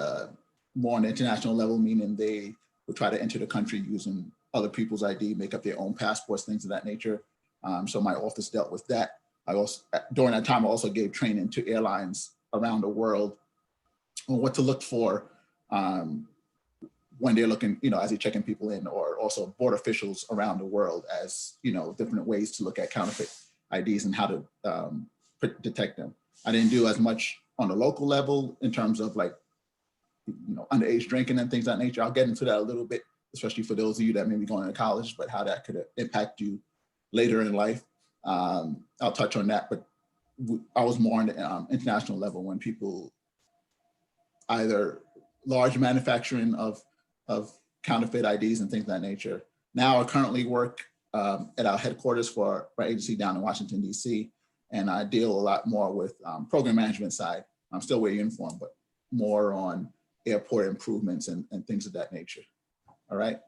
more on the international level, meaning they would try to enter the country using other people's ID, make up their own passports, things of that nature. So my office dealt with that. I also, during that time, I also gave training to airlines around the world on what to look for when they're looking, as they're checking people in, or also border officials around the world as, different ways to look at counterfeit IDs and how to detect them. I didn't do as much on the local level in terms of underage drinking and things of that nature. I'll get into that a little bit, especially for those of you that may be going to college, but how that could impact you later in life. I'll touch on that, but I was more on the international level when people either large manufacturing of counterfeit IDs and things of that nature. Now I currently work at our headquarters for our agency down in Washington, DC, and I deal a lot more with program management side. I'm still wearing uniform, but more on airport improvements and things of that nature. All right.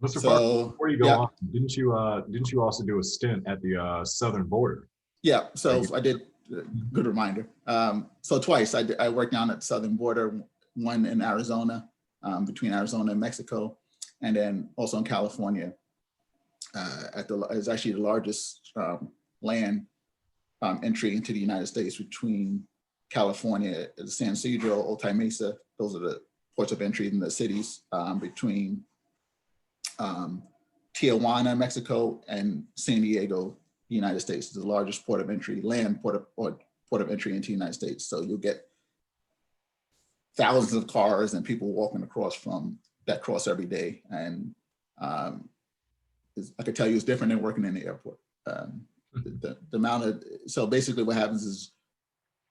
Mr. Parker, before you go on, didn't you also do a stint at the southern border? Yeah, so I did. Good reminder. So twice I worked down at the southern border, one in Arizona, between Arizona and Mexico, and then also in California. It's actually the largest land entry into the United States between California, San Ysidro, Otay Mesa. Those are the ports of entry in the cities between Tijuana, Mexico, and San Diego, United States. It's the largest port of entry, port of entry into the United States. So you'll get thousands of cars and people walking across from that cross every day. And I can tell you it's different than working in the airport. The amount of, so basically what happens is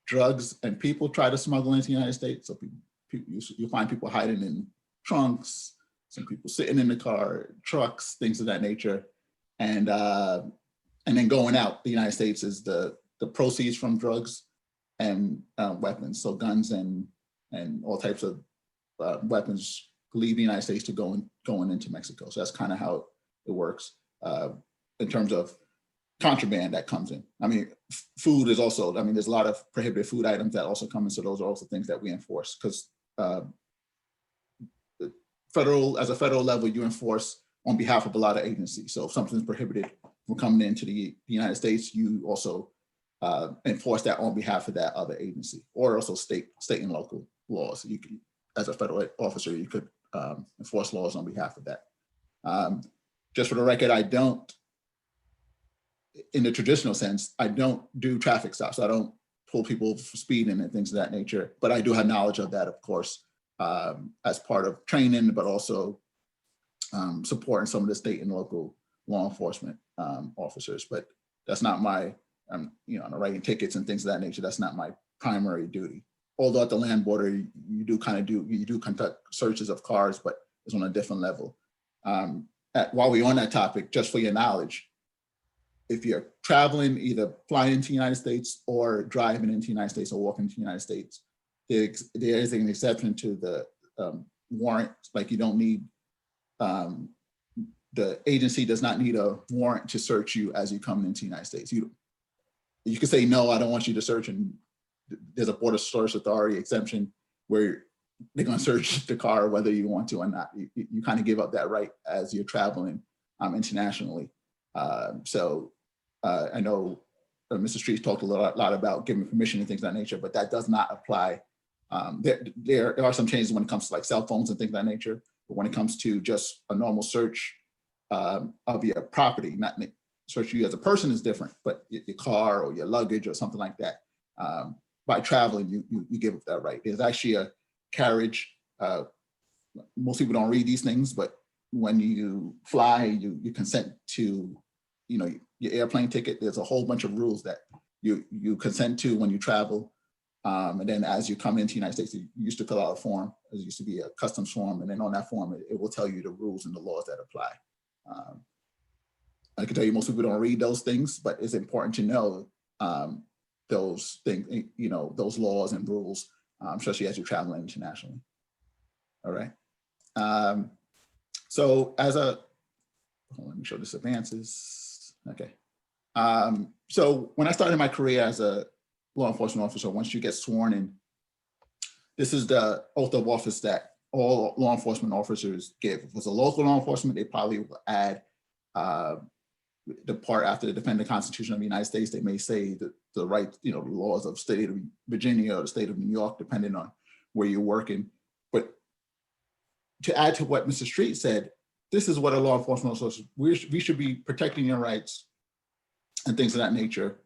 drugs and people try to smuggle into the United States. So you find people hiding in trunks, some people sitting in the car, trucks, things of that nature. And then going out, the United States is the proceeds from drugs and weapons. So guns and all types of weapons leave the United States to going into Mexico. So that's kind of how it works in terms of contraband that comes in. I mean, food is also, there's a lot of prohibited food items that also come in. So those are also things that we enforce because as a federal level, you enforce on behalf of a lot of agencies. So if something's prohibited from coming into the United States, you also enforce that on behalf of that other agency, or also state and local laws. You can, as a federal officer, you could enforce laws on behalf of that. Just for the record, I don't, in the traditional sense, I don't do traffic stops. I don't pull people for speeding and things of that nature. But I do have knowledge of that, of course, as part of training, but also supporting some of the state and local law enforcement officers. But that's not my, you know, writing tickets and things of that nature. That's not my primary duty. Although at the land border, you do conduct searches of cars, but it's on a different level. While we're on that topic, just for your knowledge, if you're traveling, either flying into the United States or driving into the United States or walking into the United States, there is an exception to the warrant. Like you don't need, the agency does not need a warrant to search you as you come into the United States. You can say, no, I don't want you to search, and there's a Border Search Authority exemption where they're going to search the car whether you want to or not. You kind of give up that right as you're traveling internationally. I know Mr. Street talked a lot about giving permission and things of that nature, but that does not apply. There are some changes when it comes to like cell phones and things of that nature, but when it comes to just a normal search of your property, not search you as a person is different, but your car or your luggage or something like that. By traveling, you give up that right. There's actually a carriage. Most people don't read these things, but when you fly, you consent to, you know, your airplane ticket. There's a whole bunch of rules that you consent to when you travel. And then as you come into the United States, you used to fill out a form. It used to be a customs form. And then on that form, it will tell you the rules and the laws that apply. I can tell you most people don't read those things, but it's important to know those things, you know, those laws and rules, especially as you're traveling internationally. All right. So let me show this advances. Okay. So when I started my career as a law enforcement officer, once you get sworn in, this is the oath of office that all law enforcement officers give. If it was a local law enforcement, they probably will add the part after defend the Constitution of the United States. They may say the right, you know, the laws of state of Virginia or the state of New York, depending on where you're working. But to add to what Mr. Street said, this is what a law enforcement officer, we should be protecting your rights and things of that nature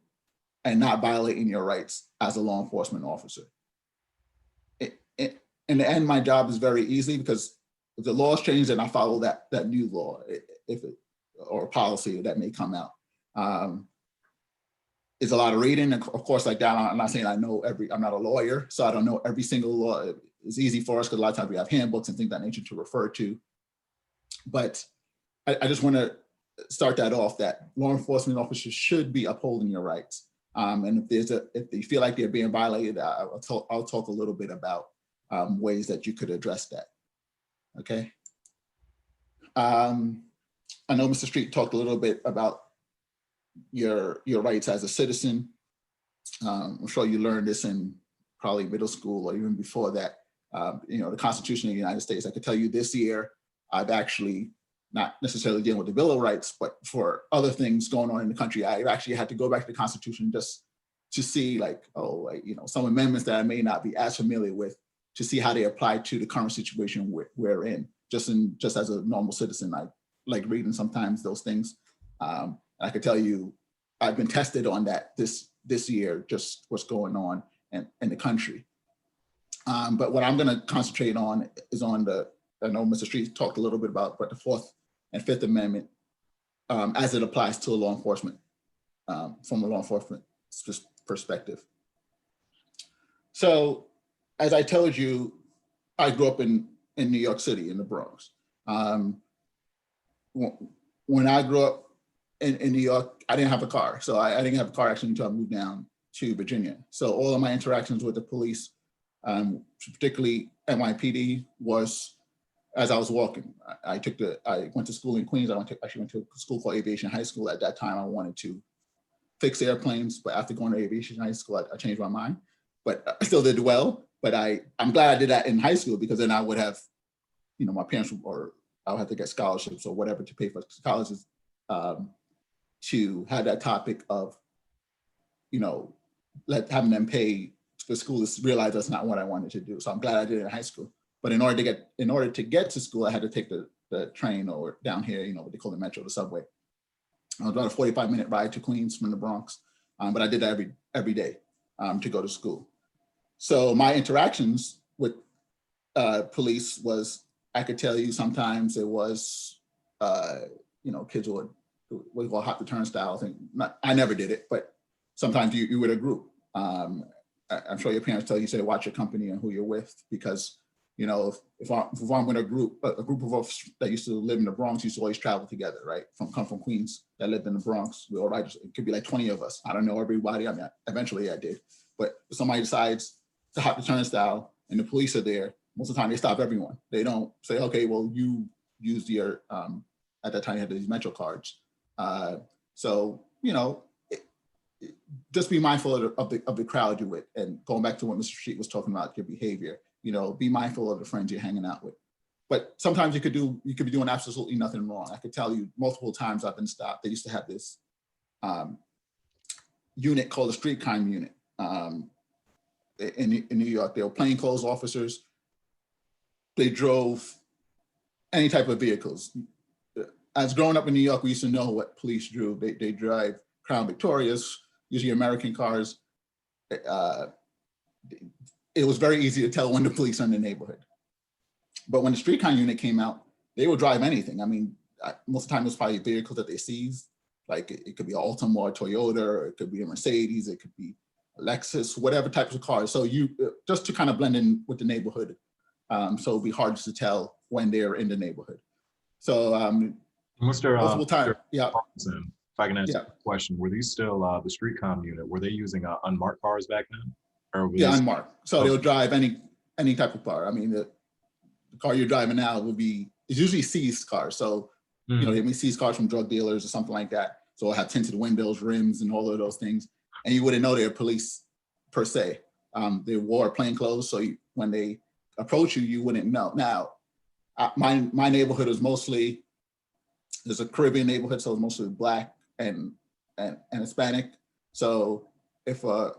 and not violating your rights as a law enforcement officer. In the end, my job is very easy because if the laws change, then I follow that new law, or policy that may come out. It's a lot of reading. Of course, like that, I'm not saying I know I'm not a lawyer, so I don't know every single law. It's easy for us because a lot of times we have handbooks and things of that nature to refer to. But I just want to start that off, that law enforcement officers should be upholding your rights. And if they feel like they're being violated, I'll talk a little bit about ways that you could address that. Okay. I know Mr. Street talked a little bit about your rights as a citizen. I'm sure you learned this in probably middle school or even before that. You know, the Constitution of the United States. I could tell you this year, I've actually not necessarily dealing with the Bill of Rights, but for other things going on in the country, I've actually had to go back to the Constitution just to see, like, you know, some amendments that I may not be as familiar with, to see how they apply to the current situation we're in. Just as a normal citizen, I like reading sometimes those things. I could tell you, I've been tested on that this year, just what's going on in the country. But what I'm going to concentrate on is on I know Mr. Street talked a little bit about the Fourth and Fifth Amendment as it applies to law enforcement, from a law enforcement perspective. So, as I told you, I grew up in New York City, in the Bronx. When I grew up in New York, I didn't have a car. So I didn't have a car actually until I moved down to Virginia. So all of my interactions with the police, particularly NYPD, was as I was walking. I went to school in Queens. I actually went to a school called Aviation High School. At that time, I wanted to fix airplanes, but after going to Aviation High School, I changed my mind. But I still did well. But I'm glad I did that in high school, because then I would have, you know, my parents or I would have to get scholarships or whatever to pay for colleges, to have that topic of, you know, having them pay for school, to realize that's not what I wanted to do. So I'm glad I did it in high school. But in order to get to school, I had to take the train, or down here, you know, what they call the metro, the subway. It was about a 45-minute ride to Queens from the Bronx. But I did that every day. to go to school. So my interactions with police was, I could tell you sometimes it was, kids would go hop the turnstiles, and I never did it, but sometimes you with a group. I'm sure your parents tell you, say, watch your company and who you're with, because, if I'm with a group of us that used to live in the Bronx, used to always travel together, right? Come from Queens, that lived in the Bronx. We all right, it could be like 20 of us. I don't know everybody. I mean, eventually I did, but if somebody decides to hop the turnstile and the police are there, most of the time they stop everyone. They don't say, okay, well, you used your, at that time you had these Metro cards. Just be mindful of the crowd you're with, and going back to what Mr. Street was talking about, your behavior. Be mindful of the friends you're hanging out with. But sometimes you could be doing absolutely nothing wrong. I could tell you multiple times I've been stopped. They used to have this unit called the street crime unit in New York. They were plainclothes officers. They drove any type of vehicles. As growing up in New York, we used to know what police drove. They drive Crown Victorias, usually American cars. It was very easy to tell when the police are in the neighborhood. But when the street crime unit came out, they would drive anything. I mean, most of the time it was probably vehicles that they seized. Like it could be an Altima or a Toyota, or it could be a Mercedes, it could be a Lexus, whatever types of cars. So just to kind of blend in with the neighborhood. So it'd be hard to tell when they're in the neighborhood. So multiple times, yeah. If I can ask a question, were these still the street com unit? Were they using unmarked cars back then? Or unmarked. So they'll drive any type of car. I mean, the car you're driving now it's usually seized cars. So they may seize cars from drug dealers or something like that. So it'll have tinted windows, rims, and all of those things. And you wouldn't know they're police per se. They wore plain clothes, so when they approach you, you wouldn't know. Now, my neighborhood is mostly, there's a Caribbean neighborhood, so it's mostly Black and Hispanic. So if a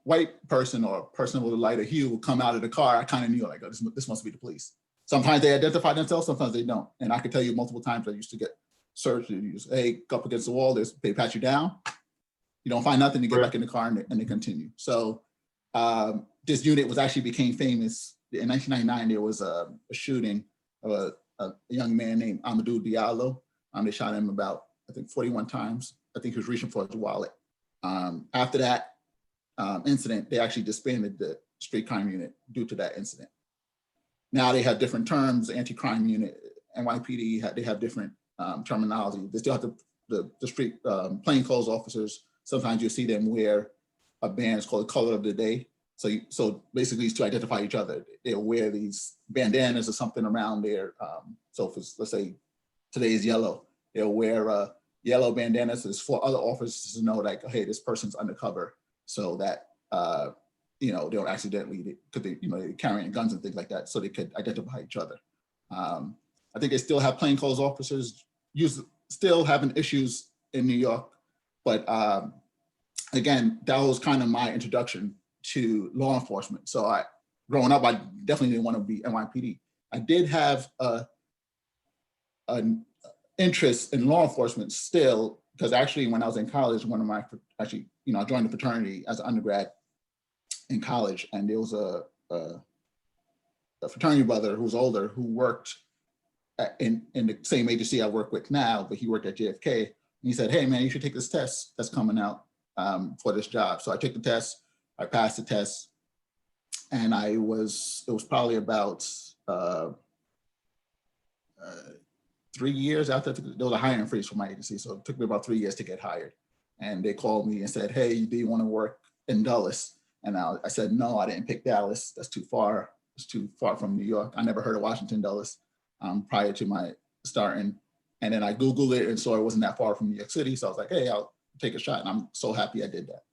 white person or a person with a lighter hue will come out of the car, I kind of knew, like, oh, this must be the police. Sometimes they identify themselves, sometimes they don't. And I could tell you multiple times I used to get searched. You just, hey, go up against the wall, they pat you down. You don't find nothing, to get back in the car, and they continue. So this unit became famous. In 1999, there was a shooting of a young man named Amadou Diallo. They shot him about, I think, 41 times. I think he was reaching for his wallet. After that incident, they actually disbanded the street crime unit due to that incident. Now they have different terms, anti-crime unit, NYPD, they have different terminology. They still have the street plainclothes officers. Sometimes you see them wear a band, it's called the color of the day. So basically it's to identify each other. They'll wear these bandanas or something around there. So if it's, let's say today is yellow, they'll wear yellow bandanas for other officers to know, like, hey, this person's undercover, so that they don't accidentally, because they're carrying guns and things like that, so they could identify each other. I think they still have plainclothes officers still having issues in New York, but again, that was kind of my introduction to law enforcement. So growing up, I definitely didn't want to be NYPD. I did have an interest in law enforcement still, because actually when I was in college, I joined the fraternity as an undergrad in college, and there was a fraternity brother who was older who worked in the same agency I work with now, but he worked at JFK. And he said, hey man, you should take this test that's coming out for this job. So I took the test, I passed the test, and it was probably about 3 years after. There was a hiring freeze for my agency, so it took me about 3 years to get hired. And they called me and said, hey, do you want to work in Dulles? And I said, no, I didn't pick Dallas. That's too far. It's too far from New York. I never heard of Washington Dulles prior to my starting. And then I Googled it and saw it wasn't that far from New York City. So I was like, hey, I'll take a shot. And I'm so happy I did that.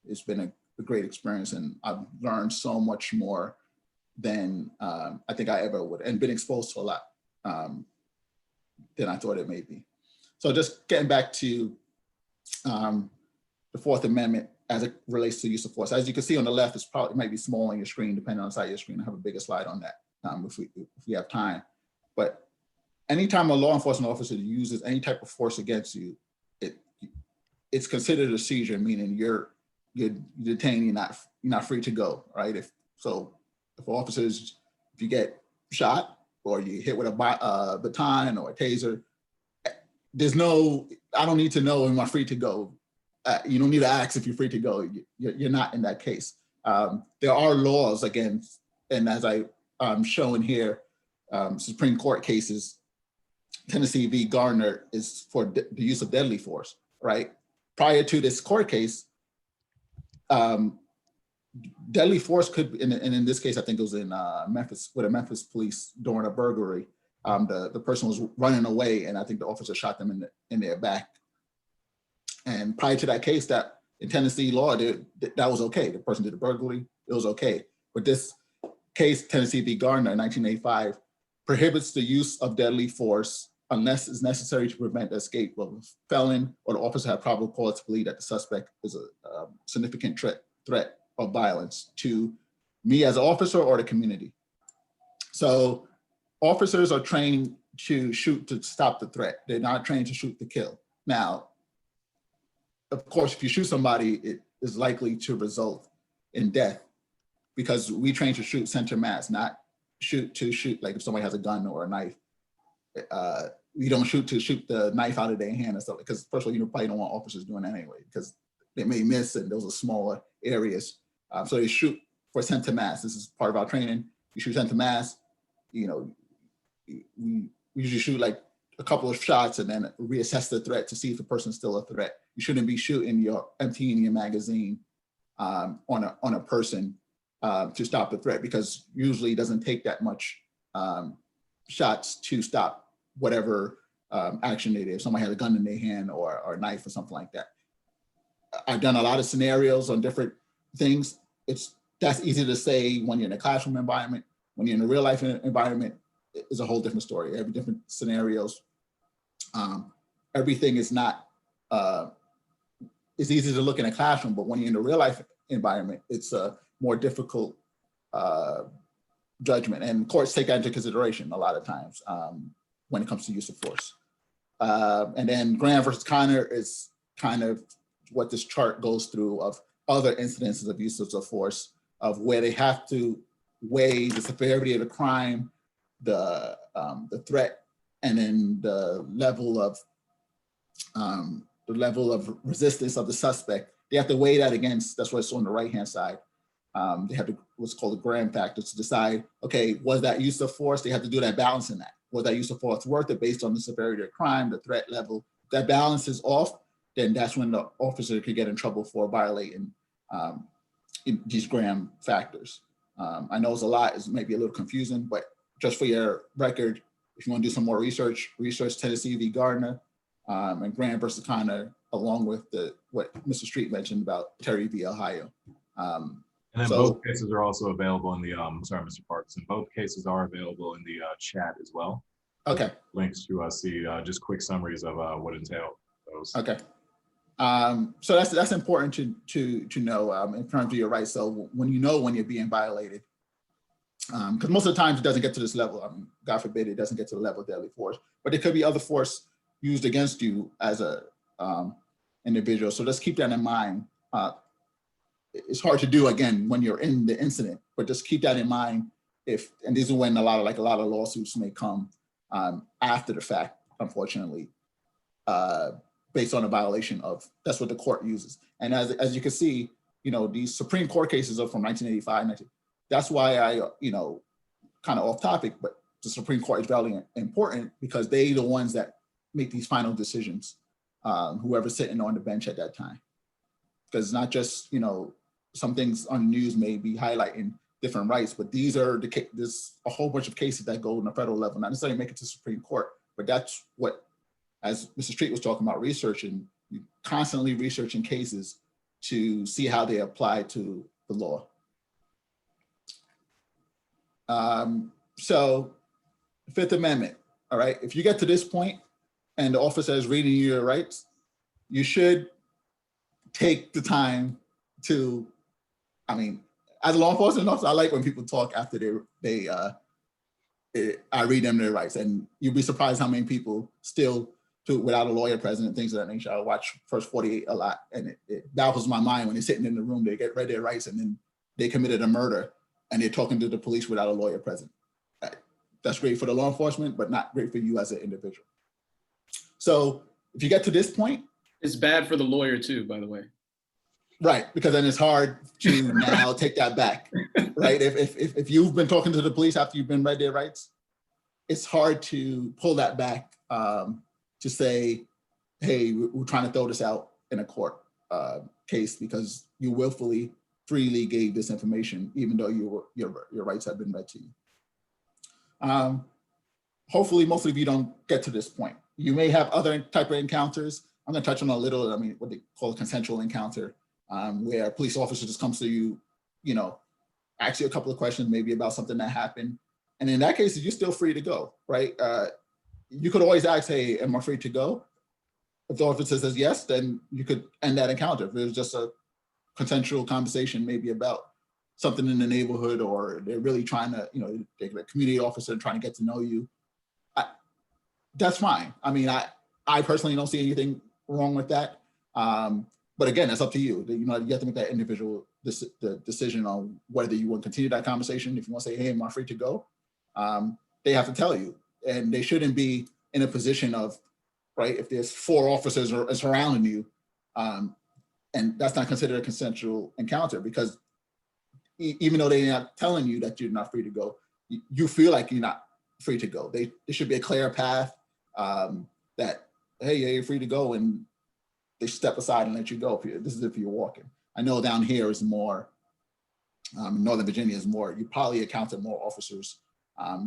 It's been a great experience, and I've learned so much more than I think I ever would, and been exposed to a lot than I thought it may be. So just getting back to the Fourth Amendment as it relates to use of force. As you can see on the left, it might be small on your screen, depending on the side of your screen. I have a bigger slide on that if we have time. But anytime a law enforcement officer uses any type of force against you, it's considered a seizure, meaning you're detained, you're not free to go, right? If officers, if you get shot or you hit with a baton or a taser, I don't need to know, am I free to go? You don't need to ask if you're free to go. You're not in that case. There are laws against, and as I'm showing here, Supreme Court cases, Tennessee v. Garner is for the use of deadly force, right? Prior to this court case, deadly force could be, and in this case, I think it was in Memphis, with the Memphis police during a burglary. The person was running away, and I think the officer shot them in their back. And prior to that case, that in Tennessee law, that was okay. The person did the burglary, it was okay. But this case, Tennessee v. Garner, 1985, prohibits the use of deadly force unless it's necessary to prevent the escape of a felon or the officer had probable cause to believe that the suspect is a significant threat of violence to me as an officer or the community. So officers are trained to shoot to stop the threat. They're not trained to shoot to kill. Now, of course, if you shoot somebody, it is likely to result in death because we train to shoot center mass, not shoot like if somebody has a gun or a knife. We don't shoot to shoot the knife out of their hand and stuff, because first of all, you probably don't want officers doing that anyway, because they may miss and those are smaller areas. So they shoot for center mass. This is part of our training. You shoot center mass, we usually shoot like a couple of shots and then reassess the threat to see if the person's still a threat. You shouldn't be emptying your magazine on a person to stop the threat, because usually it doesn't take that much shots to stop whatever action they did. If somebody had a gun in their hand or a knife or something like that. I've done a lot of scenarios on different things. That's easy to say when you're in a classroom environment. When you're in a real life environment, it's a whole different story. Every different scenarios. Everything is not, it's easy to look in a classroom, but when you're in a real life environment, it's a more difficult judgment, and courts take that into consideration a lot of times when it comes to use of force. And then Graham versus Connor is kind of what this chart goes through of other incidences of uses of force, of where they have to weigh the severity of the crime, the threat, and then the level of resistance of the suspect. They have to weigh that against, that's what's on the right-hand side. They have what's called the Graham factor to decide, okay, was that use of force? They have to do that balancing that. Was that use of force worth it based on the severity of crime, the threat level? If that balance is off, then that's when the officer could get in trouble for violating these Graham factors. I know it's a lot, it's maybe a little confusing, but just for your record, if you want to do some more research Tennessee v. Gardner and Graham versus Connor, along with what Mr. Street mentioned about Terry v. Ohio. And then both cases are also available in the, sorry, Mr. Parkinson, both cases are available in the chat as well. Okay. Links to see just quick summaries of what entail those. Okay. So that's important to know in terms of your rights. So when you're being violated, because most of the times it doesn't get to this level. God forbid it doesn't get to the level of deadly force, but there could be other force used against you as a individual. So let's keep that in mind. It's hard to do again when you're in the incident, but just keep that in mind. And these are when a lot of lawsuits may come after the fact, unfortunately, based on a violation of, that's what the court uses. And as you can see, these Supreme Court cases are from 1985. That's why I, kind of off topic, but the Supreme Court is very important because they're the ones that make these final decisions, whoever's sitting on the bench at that time. Because it's not just, some things on the news may be highlighting different rights, but there's a whole bunch of cases that go on the federal level, not necessarily make it to Supreme Court, but that's what, as Mr. Street was talking about researching, you constantly researching cases to see how they apply to the law. So Fifth Amendment, all right, if you get to this point and the officer is reading you your rights, you should take the time to, as a law enforcement officer, I like when people talk after I read them their rights, and you'll be surprised how many people still without a lawyer present and things of that nature. I watch First 48 a lot, and it baffles my mind when they're sitting in the room, they get read their rights, and then they committed a murder, and they're talking to the police without a lawyer present. That's great for the law enforcement, but not great for you as an individual. So if you get to this point, It's bad for the lawyer too, by the way. right, because then it's hard to now take that back, right? If you've been talking to the police after you've been read their rights, it's hard to pull that back to say, hey, we're trying to throw this out in a court case because you willfully, freely gave this information, even though your rights have been read to you. Hopefully, most of you don't get to this point. You may have other type of encounters. I'm going to touch on a little, what they call a consensual encounter, where a police officer just comes to you, ask you a couple of questions, maybe about something that happened. And in that case, you're still free to go, right? You could always ask, hey, am I free to go? If the officer says yes, then you could end that encounter. If it was just a consensual conversation, maybe about something in the neighborhood, or they're really trying to, they're a community officer trying to get to know you, that's fine. I mean, I personally don't see anything wrong with that. But again, it's up to you. You have to make that individual the decision on whether you want to continue that conversation. If you want to say, hey, am I free to go? They have to tell you. And they shouldn't be in a position of, right, if there's 4 officers surrounding you, and that's not considered a consensual encounter, because even though they're not telling you that you're not free to go, you feel like you're not free to go. There should be a clear path that, hey, yeah, you're free to go, and they step aside and let you go. This is if you're walking. I know down here is more, in Northern Virginia is more, you probably encounter more officers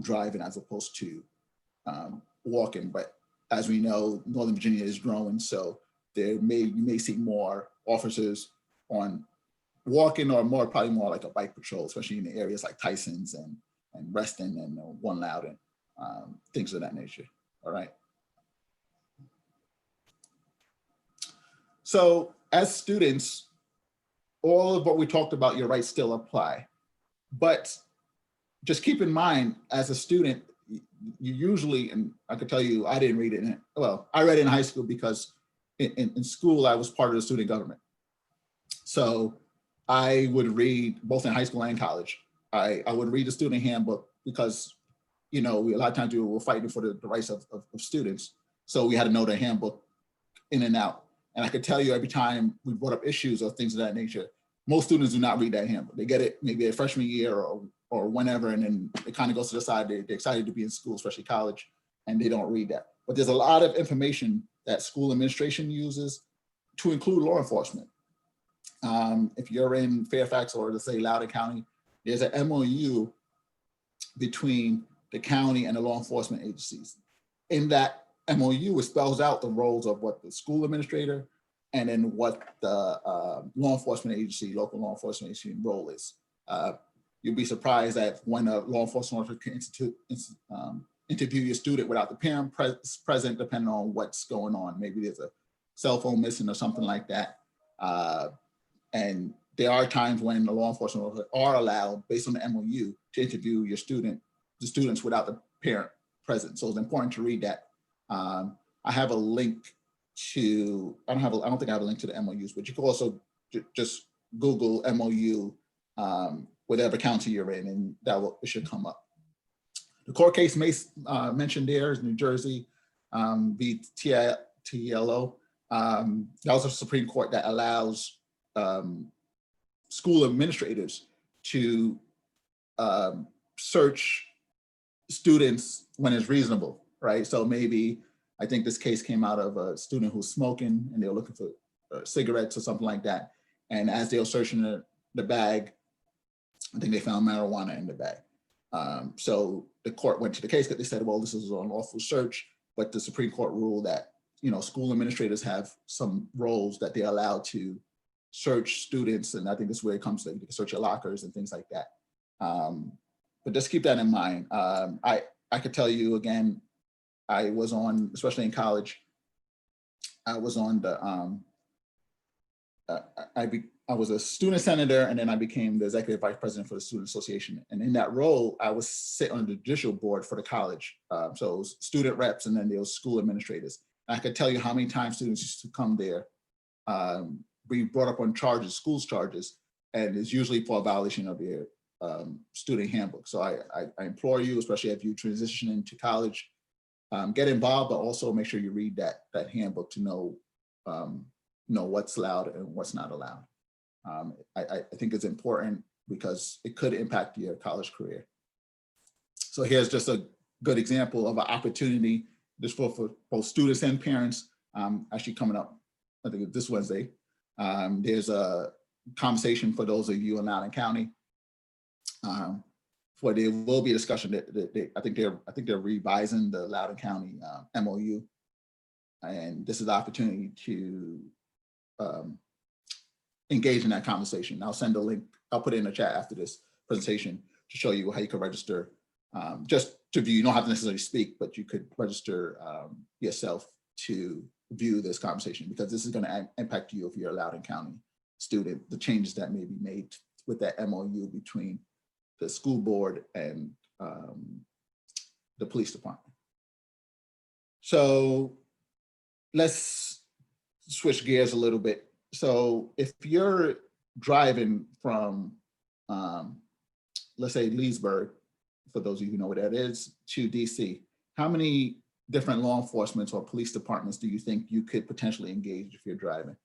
driving as opposed to walking. But as we know, Northern Virginia is growing, so you may see more officers on walking, or probably more like a bike patrol, especially in the areas like Tyson's and Reston and One Loudon, things of that nature. All right. So as students, all of what we talked about, your rights still apply. But just keep in mind, as a student, you usually, and I could tell you, I didn't read it I read it in high school because in school, I was part of the student government. So I would read, both in high school and college, I would read the student handbook because, a lot of times we were fighting for the rights of students. So we had to know the handbook in and out. And I could tell you every time we brought up issues or things of that nature, most students do not read that handbook. They get it maybe a freshman year or whenever, and then it kind of goes to the side. They're excited to be in school, especially college, and they don't read that. But there's a lot of information that school administration uses to include law enforcement. If you're in Fairfax or let's say Loudoun County, there's an MOU between the county and the law enforcement agencies. In that MOU, it spells out the roles of what the school administrator and then what the law enforcement agency, local law enforcement agency role is. You'll be surprised that when a law enforcement officer can interview your student without the parent present, depending on what's going on. Maybe there's a cell phone missing or something like that. And there are times when the law enforcement officers are allowed, based on the MOU, to interview the students without the parent present. So it's important to read that. I have a link to, I don't think I have a link to the MOUs, but you can also just Google MOU, whatever county you're in, and it should come up. The court case mentioned there is New Jersey v. TLO. That was a Supreme Court that allows school administrators to search students when it's reasonable, right? So maybe, I think this case came out of a student who's smoking and they were looking for cigarettes or something like that. And as they were searching the bag, I think they found marijuana in the bag. So the court went to the case because they said, well, this is an unlawful search, but the Supreme Court ruled that, school administrators have some roles that they're allowed to search students. And I think this is where it comes to, you can search your lockers and things like that. But just keep that in mind. I could tell you again, I was on, especially in college, I was on the, I was a student senator, and then I became the executive vice president for the student association. And in that role, I was sit on the judicial board for the college. So it was student reps, and then there was school administrators. I could tell you how many times students used to come there, being brought up on charges, schools charges, and it's usually for a violation of their student handbook. So I implore you, especially if you transition into college, get involved, but also make sure you read that handbook to know what's allowed and what's not allowed. I think it's important because it could impact your college career. So here's just a good example of an opportunity just for both students and parents. Actually coming up, I think this Wednesday, there's a conversation for those of you in Loudoun County, where there will be a discussion that I think they're revising the Loudoun County MOU, and this is the opportunity to engage in that conversation. I'll send a link. I'll put it in the chat after this presentation to show you how you can register. Just to view, you don't have to necessarily speak, but you could register yourself to view this conversation, because this is going to impact you if you're a Loudoun County student, the changes that may be made with that MOU between the school board and the police department. So let's switch gears a little bit. So if you're driving from, let's say Leesburg, for those of you who know what that is, to DC, how many different law enforcement or police departments do you think you could potentially engage if you're driving?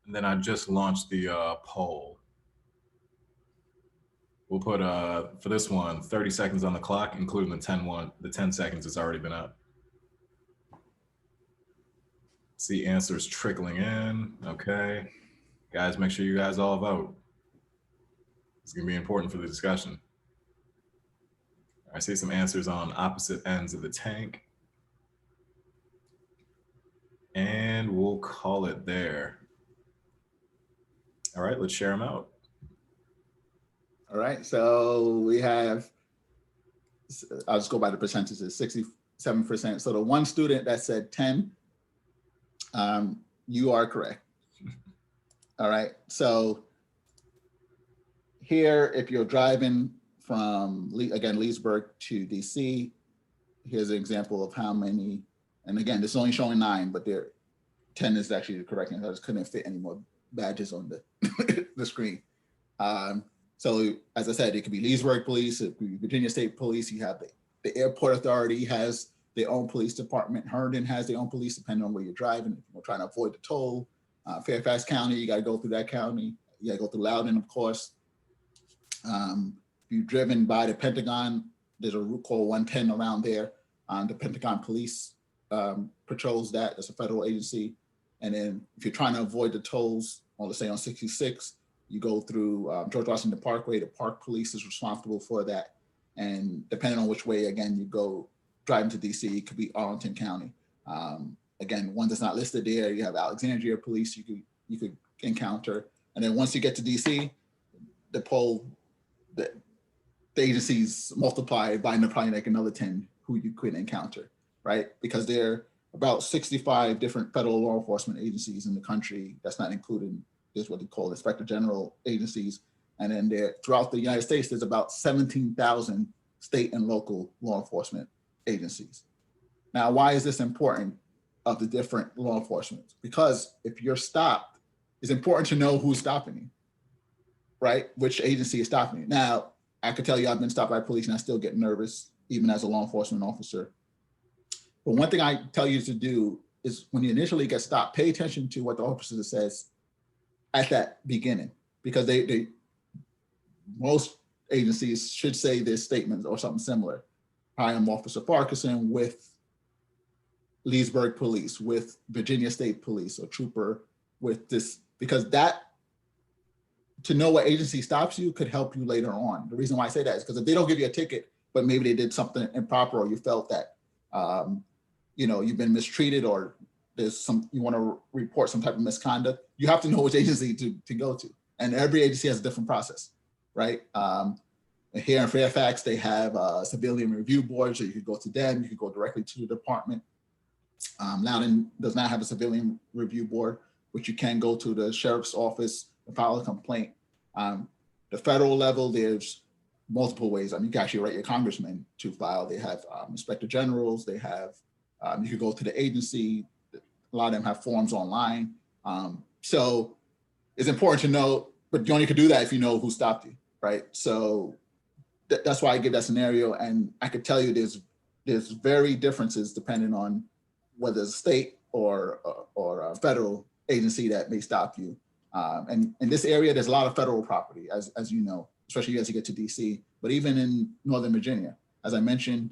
And then I just launched the poll. We'll put, for this one, 30 seconds on the clock, including the 10 seconds that's already been up. See answers trickling in. Okay. Guys, make sure you guys all vote. It's gonna be important for the discussion. I see some answers on opposite ends of the tank. And we'll call it there. All right, let's share them out. All right, so we have, I'll just go by the percentages, 67%. So the one student that said 10, you are correct. All right, so here, if you're driving from, again, Leesburg to DC, here's an example of how many, and again, this is only showing 9, but 10 is actually the correct answer. I just couldn't fit any more badges on the, the screen. So as I said, it could be Leesburg Police, it could be Virginia State Police, you have the Airport Authority has their own police department, Herndon has their own police, depending on where you're driving. If you're trying to avoid the toll, Fairfax County, you gotta go through that county. You gotta go through Loudoun, of course. If you're driven by the Pentagon, there's a route called 110 around there. The Pentagon Police patrols that. That's a federal agency. And then if you're trying to avoid the tolls, on let's say on 66, you go through George Washington Parkway. The Park Police is responsible for that. And depending on which way, again, you go driving to DC, it could be Arlington County. Again, one that's not listed there, you have Alexandria Police you could encounter. And then once you get to DC, the agencies multiply by probably like another 10 who you could encounter, right? Because there are about 65 different federal law enforcement agencies in the country. That's not including, is what they call Inspector General agencies. And then there, throughout the United States, there's about 17,000 state and local law enforcement agencies. Now, why is this important of the different law enforcement? Because if you're stopped, it's important to know who's stopping you, right? Which agency is stopping you. Now, I could tell you I've been stopped by police and I still get nervous, even as a law enforcement officer. But one thing I tell you to do is when you initially get stopped, pay attention to what the officer says at that beginning, because most agencies should say this statement or something similar. I am Officer Farquharson with Leesburg Police, with Virginia State Police, or trooper with this, because that, to know what agency stops you could help you later on. The reason why I say that is because if they don't give you a ticket, but maybe they did something improper, or you felt that, you've been mistreated, or you want to report some type of misconduct, you have to know which agency to go to. And every agency has a different process, right? Here in Fairfax, they have a civilian review board, so you could go to them, you could go directly to the department. Loudoun does not have a civilian review board, but you can go to the sheriff's office and file a complaint. The federal level, there's multiple ways. I mean, you can actually write your congressman to file. They have inspector generals. They have, you could go to the agency. A lot of them have forms online. So it's important to know, but you only could do that if you know who stopped you, right? So that's why I give that scenario. And I could tell you there's very differences depending on whether it's a state or a federal agency that may stop you. And in this area, there's a lot of federal property, as you know, especially as you get to DC, but even in Northern Virginia, as I mentioned,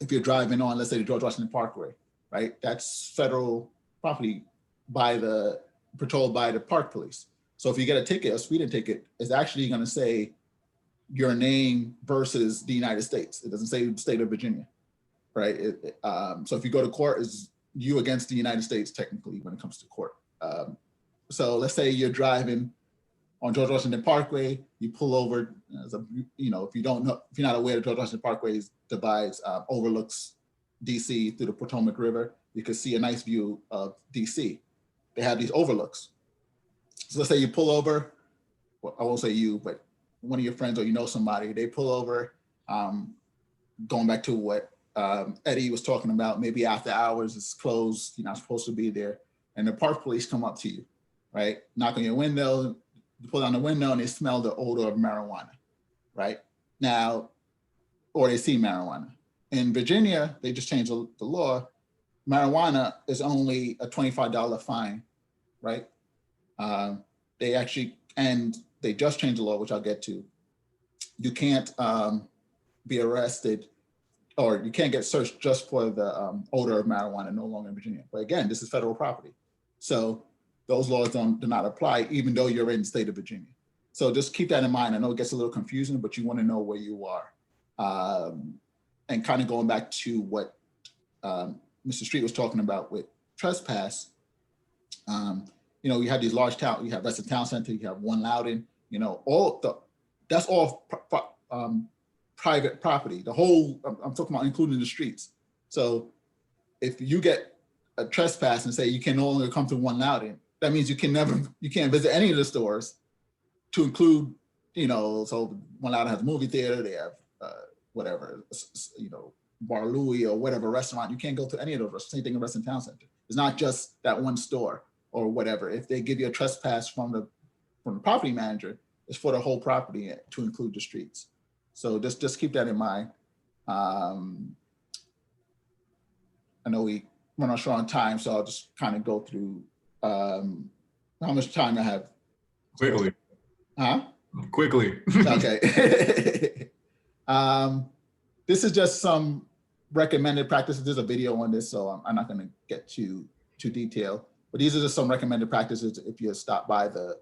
if you're driving on, let's say the George Washington Parkway, right? That's federal property patrolled by the park police. So if you get a ticket, a speeding ticket, it's actually gonna say your name versus the United States. It doesn't say the state of Virginia, right? So if you go to court, it's you against the United States technically when it comes to court. So let's say you're driving on George Washington Parkway, you pull over, if you're not aware, the George Washington Parkway overlooks DC through the Potomac River. You can see a nice view of DC. They have these overlooks. So let's say you pull over, well, I won't say you, but one of your friends or somebody, they pull over, going back to what Eddie was talking about, maybe after hours, it's closed, you're not supposed to be there. And the park police come up to you, right? Knock on your window, you pull down the window and they smell the odor of marijuana, right? Now, or they see marijuana. In Virginia, they just changed the law. Marijuana is only a $25 fine, right? They just changed the law, which I'll get to. You can't be arrested or you can't get searched just for the odor of marijuana no longer in Virginia. But again, this is federal property. So those laws do not apply even though you're in the state of Virginia. So just keep that in mind. I know it gets a little confusing, but you want to know where you are. And kind of going back to what Mr. Street was talking about with trespass, you have these large towns, you have Reston Town Center, you have One Loudoun, that's all private property. The whole, I'm talking about including the streets. So if you get a trespass and say you can no longer come to One Loudoun, that means you can't visit any of the stores to include, so One Loudoun has a movie theater, they have Bar Louie or whatever restaurant. You can't go to any of those. Same thing in Reston Town Center. It's not just that one store or whatever. If they give you a trespass from the property manager, it's for the whole property to include the streets. So just keep that in mind. I know we run on short on time, so I'll just kind of go through how much time I have. Quickly. Huh? Quickly. Okay. This is just some recommended practices. There's a video on this, so I'm not going to get too detailed. But these are just some recommended practices if you stop by the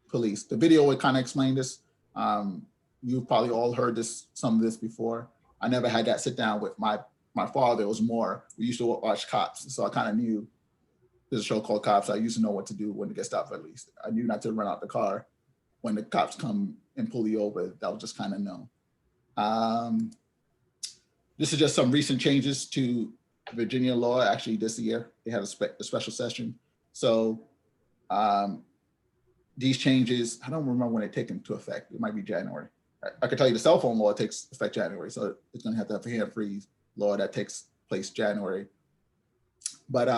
police. The video would kind of explain this. You've probably all heard some of this before. I never had that sit down with my father. It was more, we used to watch Cops, so I kind of knew there's a show called Cops. I used to know what to do when to get stopped at least. I knew not to run out the car when the cops come and pull you over. That was just kind of known. This is just some recent changes to Virginia law. Actually, this year they had a special session. So these changes, I don't remember when they take into effect. It might be January. I can tell you the cell phone law takes effect January. So it's going to have a hand-free law that takes place January. But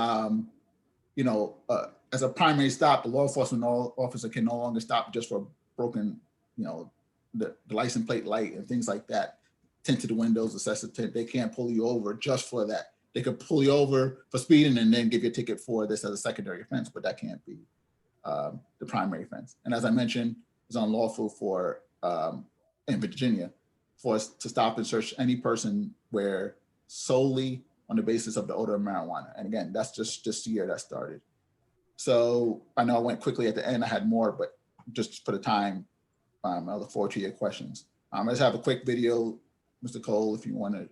as a primary stop, the law enforcement officer can no longer stop just for broken, the license plate light and things like that. Tinted windows, excessive tint. They can't pull you over just for that. They could pull you over for speeding and then give you a ticket for this as a secondary offense, but that can't be the primary offense. And as I mentioned, it's unlawful for in Virginia for us to stop and search any person where solely on the basis of the odor of marijuana. And again, that's just the year that started. So I know I went quickly at the end. I had more, but just for the time, I look forward to your questions. I just have a quick video, Mr. Cole, if you want to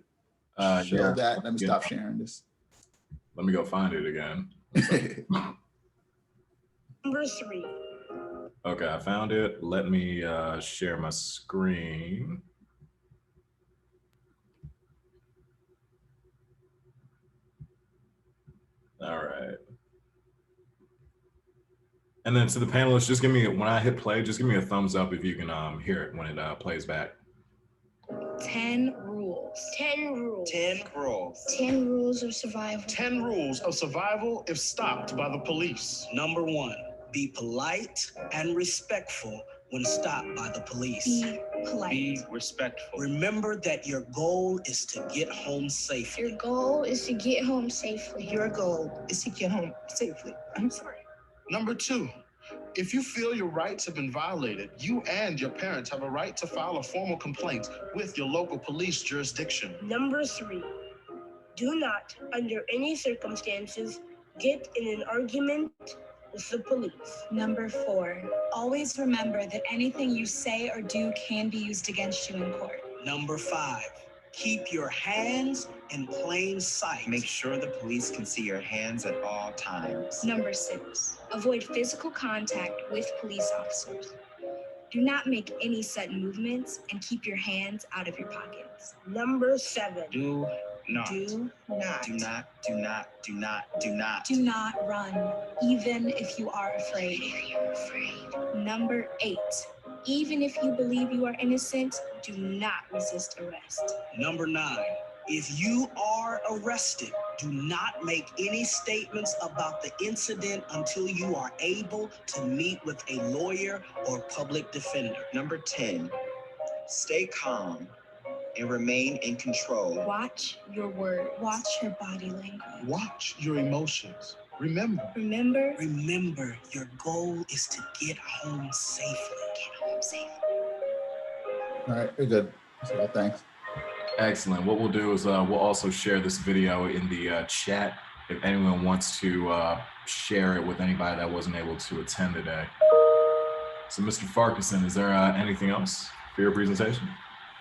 show that. Let me stop sharing this. Let me go find it again. Number 3. Okay, I found it. Let me share my screen. All right. And then to the panelists, just give me, when I hit play, just give me a thumbs up if you can hear it when it plays back. 10 rules. 10 rules. 10 rules. 10 rules of survival. 10 rules of survival if stopped by the police. Number 1, be polite and respectful when stopped by the police. Be polite. Be respectful. Remember that your goal is to get home safely. Your goal is to get home safely. Your goal is to get home safely. I'm sorry. Number 2, if you feel your rights have been violated, you and your parents have a right to file a formal complaint with your local police jurisdiction. Number 3, do not, under any circumstances, get in an argument with the police. Number 4, always remember that anything you say or do can be used against you in court. Number 5, keep your hands in plain sight. Make sure the police can see your hands at all times. Number 6, avoid physical contact with police officers. Do not make any sudden movements and keep your hands out of your pockets. Number 7, Do not. Do not. Do not, do not, do not, do not. Do not run, even if you are afraid. Number 8, even if you believe you are innocent, do not resist arrest. Number 9, if you are arrested, do not make any statements about the incident until you are able to meet with a lawyer or public defender. Number 10, stay calm and remain in control. Watch your words. Watch your body language. Watch your emotions. Remember. Remember, your goal is to get home safely. Get home safely. All right, we're good. So, thanks. Excellent. What we'll do is we'll also share this video in the chat if anyone wants to share it with anybody that wasn't able to attend today. So Mr. Farquharson, is there anything else for your presentation?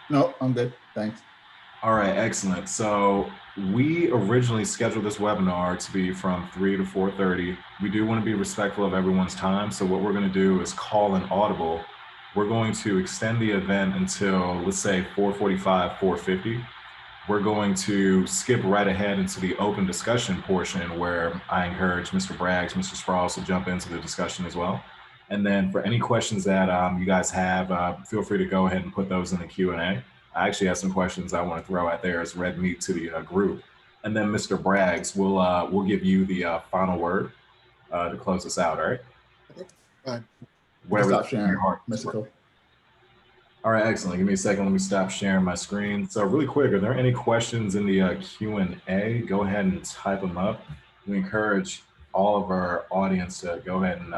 No, I'm good. Thanks. All right, excellent. So we originally scheduled this webinar to be from 3 to 4:30. We do want to be respectful of everyone's time. So what we're going to do is call an audible. We're going to extend the event until, let's say, 4:45, 4:50. We're going to skip right ahead into the open discussion portion where I encourage Mr. Braggs, Mr. Sprouse to jump into the discussion as well. And then for any questions that you guys have, feel free to go ahead and put those in the Q&A. I actually have some questions I want to throw out there as red meat to the group. And then Mr. Braggs, we'll give you the final word to close us out, all right? Fine. Stop sharing, Mr. Cole. All right, excellent. Give me a second. Let me stop sharing my screen. So really quick, are there any questions in the Q&A? Go ahead and type them up. We encourage all of our audience to go ahead and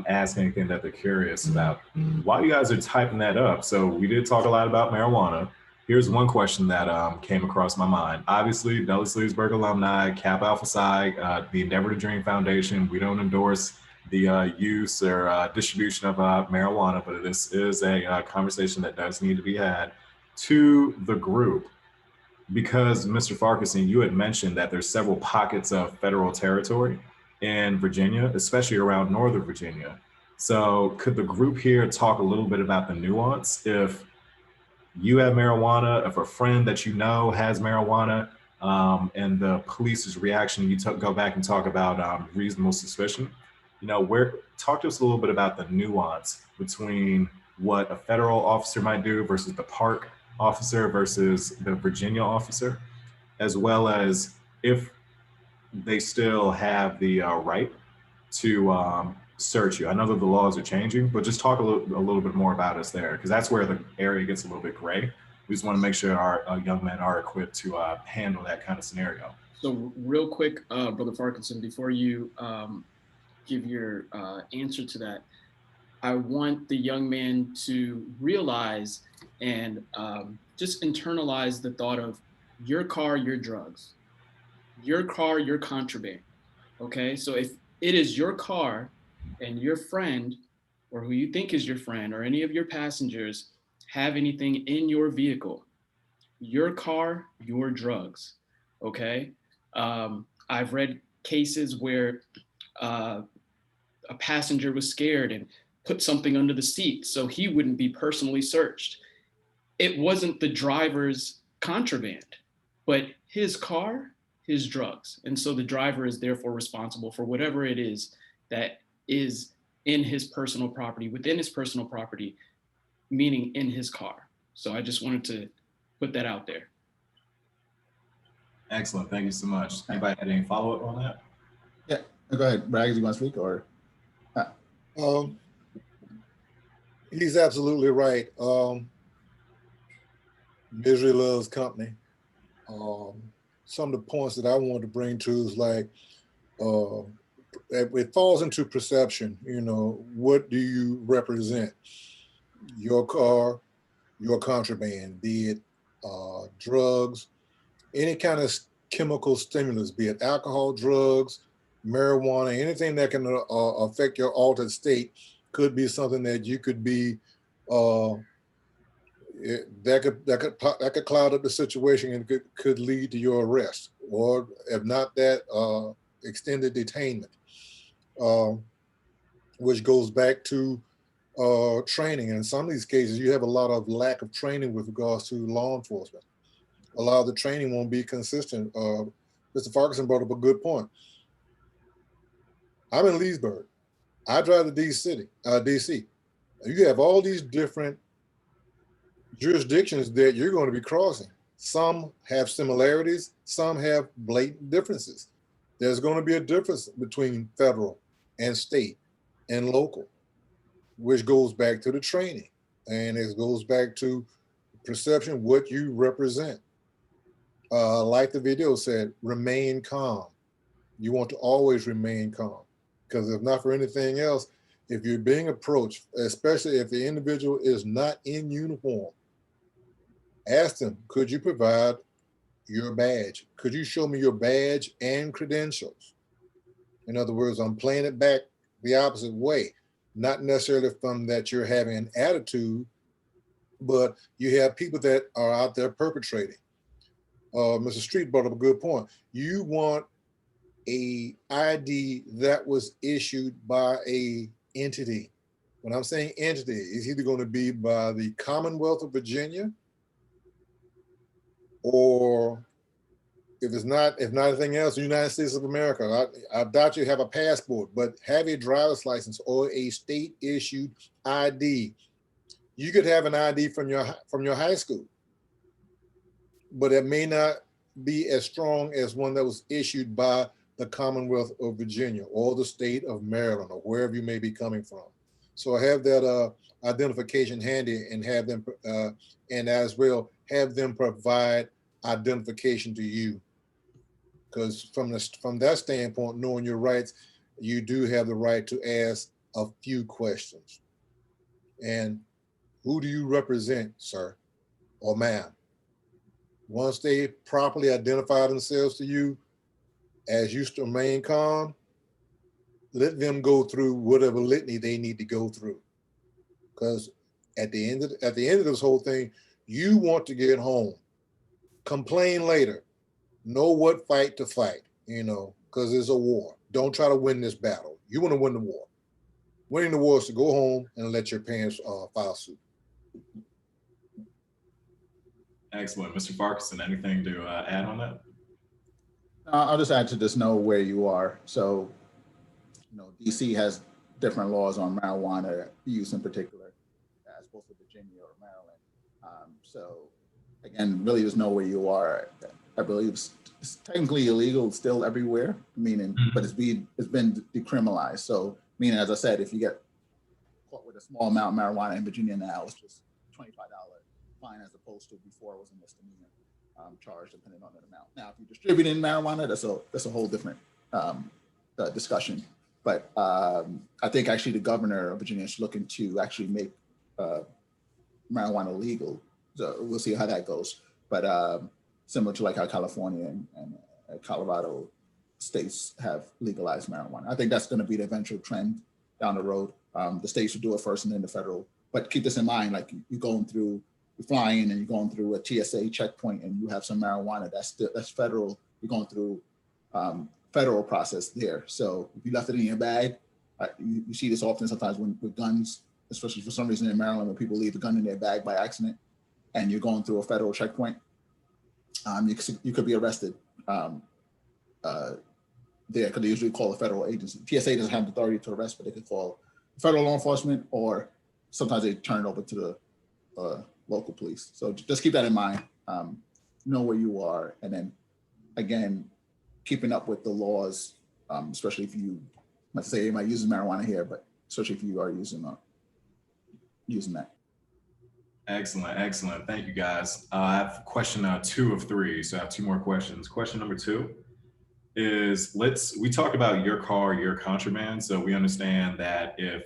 ask anything that they're curious about. While you guys are typing that up, so we did talk a lot about marijuana. Here's one question that came across my mind. Obviously, Dulles-Leesburg alumni, Kappa Alpha Psi, the Endeavor to Dream Foundation, we don't endorse the use or distribution of marijuana, but this is a conversation that does need to be had to the group. Because Mr. Farquharson, you had mentioned that there's several pockets of federal territory in Virginia, especially around Northern Virginia. So could the group here talk a little bit about the nuance? If you have marijuana, if a friend that you know has marijuana, and the police's reaction, you go back and talk about reasonable suspicion, you know, talk to us a little bit about the nuance between what a federal officer might do versus the park officer versus the Virginia officer, as well as if they still have the right to search you. I know that the laws are changing, but just talk a little bit more about us there, because that's where the area gets a little bit gray. We just want to make sure our young men are equipped to handle that kind of scenario. So real quick, Brother Farquharson, before you give your answer to that, I want the young man to realize and just internalize the thought of your car, your drugs, your car, your contraband. Okay, so if it is your car and your friend, or who you think is your friend, or any of your passengers have anything in your vehicle, your car, your drugs. Okay, I've read cases where a passenger was scared and put something under the seat so he wouldn't be personally searched. It wasn't the driver's contraband, but his car, his drugs. And so the driver is therefore responsible for whatever it is that is in his personal property, within his personal property, meaning in his car. So I just wanted to put that out there. Excellent. Thank you so much. Anybody had any follow-up on that? Yeah, go ahead. Bragg, you want to speak or? He's absolutely right. Misery loves company. Some of the points that I wanted to bring to is like, it falls into perception. You know, what do you represent? Your car, your contraband, be it drugs, any kind of chemical stimulus, be it alcohol, drugs, marijuana, anything that can affect your altered state could be something that you could be, that could cloud up the situation and could lead to your arrest, or if not that, extended detainment, which goes back to training. And in some of these cases, you have a lot of lack of training with regards to law enforcement. A lot of the training won't be consistent. Mr. Farquharson brought up a good point. I'm in Leesburg. I drive to DC. You have all these different jurisdictions that you're going to be crossing. Some have similarities, some have blatant differences. There's going to be a difference between federal and state and local, which goes back to the training, and it goes back to perception, what you represent. Like the video said, remain calm. You want to always remain calm, because if not for anything else, if you're being approached, especially if the individual is not in uniform, ask them, could you provide your badge? Could you show me your badge and credentials? In other words, I'm playing it back the opposite way, not necessarily from that you're having an attitude, but you have people that are out there perpetrating. Mr. Street brought up a good point. You want a ID that was issued by a entity. When I'm saying entity, it's either going to be by the Commonwealth of Virginia, or if not anything else, the United States of America. I doubt you have a passport, but have a driver's license or a state issued ID. You could have an ID from your high school, but it may not be as strong as one that was issued by the Commonwealth of Virginia or the state of Maryland or wherever you may be coming from. So have that identification handy, and have them, and as well have them provide identification to you. Because from that standpoint, knowing your rights, you do have the right to ask a few questions. And who do you represent, sir or ma'am? Once they properly identify themselves to you, as you remain calm, let them go through whatever litany they need to go through. Because at the end of this whole thing, you want to get home. Complain later. Know what fight to fight, because it's a war. Don't try to win this battle. You want to win the war. Winning the war is to go home and let your parents file suit. Excellent. Mr. Farquharson, anything to add on that? I'll just add to this, know where you are. So, DC has different laws on marijuana use in particular, as opposed to Virginia or Maryland. So, again, really just know where you are. I believe it's technically illegal still everywhere, but it's been decriminalized. So, meaning, as I said, if you get caught with a small amount of marijuana in Virginia now, it's just $25 fine, as opposed to before it was a misdemeanor charge, depending on the amount. Now, if you're distributing marijuana, that's a whole different discussion. But I think actually the governor of Virginia is looking to actually make marijuana legal. So we'll see how that goes. But similar to like how California and Colorado states have legalized marijuana. I think that's going to be the eventual trend down the road. The states will do it first and then the federal. But keep this in mind, like you're flying and you're going through a TSA checkpoint and you have some marijuana, that's federal. You're going through federal process there. So if you left it in your bag, you see this often sometimes with guns, especially for some reason in Maryland, when people leave a gun in their bag by accident and you're going through a federal checkpoint, you could be arrested there because they usually call a federal agency. TSA doesn't have the authority to arrest, but they could call federal law enforcement, or sometimes they turn it over to the local police. So just keep that in mind. Know where you are, and then again, keeping up with the laws, especially if you, let's say you might use marijuana here, but especially if you are using that. Excellent, excellent. Thank you, guys. I have question 2 of 3, so I have 2 more questions. Question number 2 is, we talked about your car, your contraband. So we understand that if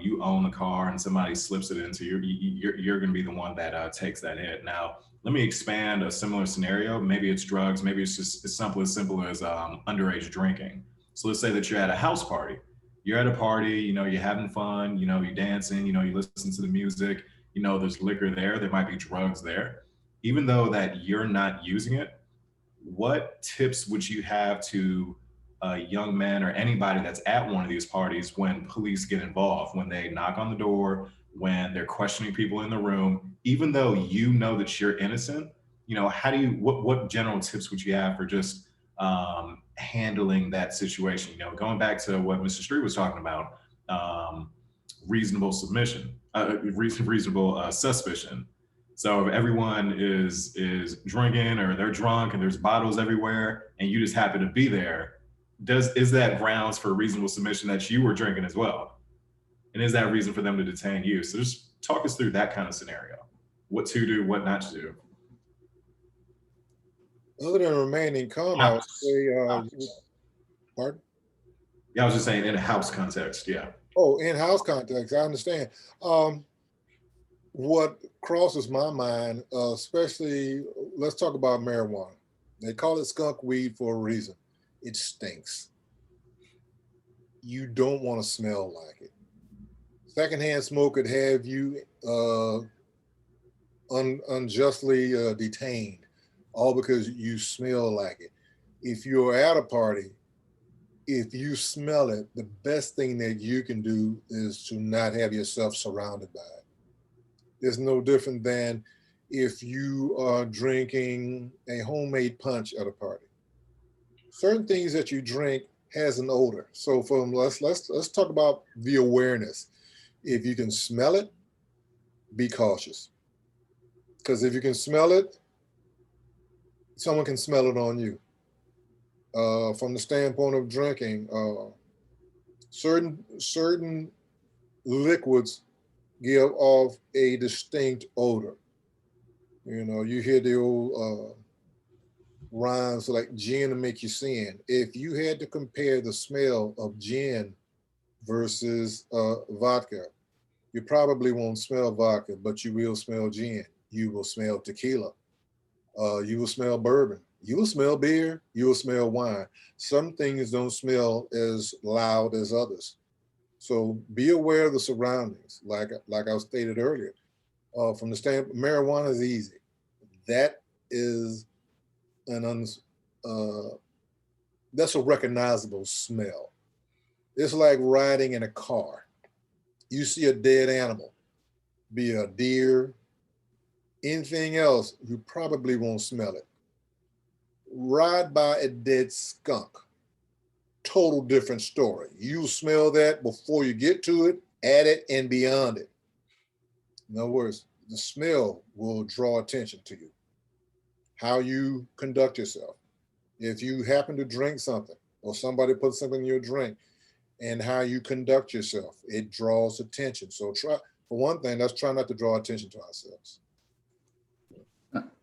you own the car and somebody slips it into you're going to be the one that takes that hit. Now, let me expand a similar scenario. Maybe it's drugs. Maybe it's just as simple as underage drinking. So let's say that you're at a house party. You're at a party, you're having fun, you're dancing, you listen to the music, there's liquor there, there might be drugs there. Even though that you're not using it, what tips would you have to young men or anybody that's at one of these parties when police get involved, when they knock on the door, when they're questioning people in the room, even though you know that you're innocent, what general tips would you have for just handling that situation? Going back to what Mr. Street was talking about, reasonable submission, reasonable suspicion. So if everyone is drinking or they're drunk and there's bottles everywhere and you just happen to be there, is that grounds for reasonable submission that you were drinking as well? And is that reason for them to detain you? So just talk us through that kind of scenario. What to do, what not to do. Other than remaining calm, I would say, pardon? Yeah, I was just saying in a house context, yeah. Oh, in-house context, I understand. What crosses my mind, especially, let's talk about marijuana. They call it skunk weed for a reason. It stinks. You don't want to smell like it. Secondhand smoke could have you unjustly detained, all because you smell like it. If you're at a party, if you smell it, the best thing that you can do is to not have yourself surrounded by it. It's no different than if you are drinking a homemade punch at a party. Certain things that you drink has an odor. So let's talk about the awareness. If you can smell it, be cautious. Because if you can smell it, someone can smell it on you. From the standpoint of drinking, certain liquids give off a distinct odor. You hear the old rhymes like gin to make you sin. If you had to compare the smell of gin versus vodka, you probably won't smell vodka, but you will smell gin. You will smell tequila. You will smell bourbon. You will smell beer. You will smell wine. Some things don't smell as loud as others. So be aware of the surroundings, like I stated earlier. From the standpoint, marijuana is easy. That is that's a recognizable smell. It's like riding in a car. You see a dead animal, be a deer, anything else, you probably won't smell it. Ride by a dead skunk, total different story. You smell that before you get to it, at it, and beyond it. In other words, the smell will draw attention to you. How you conduct yourself. If you happen to drink something or somebody puts something in your drink, and how you conduct yourself, it draws attention. So for one thing, let's try not to draw attention to ourselves.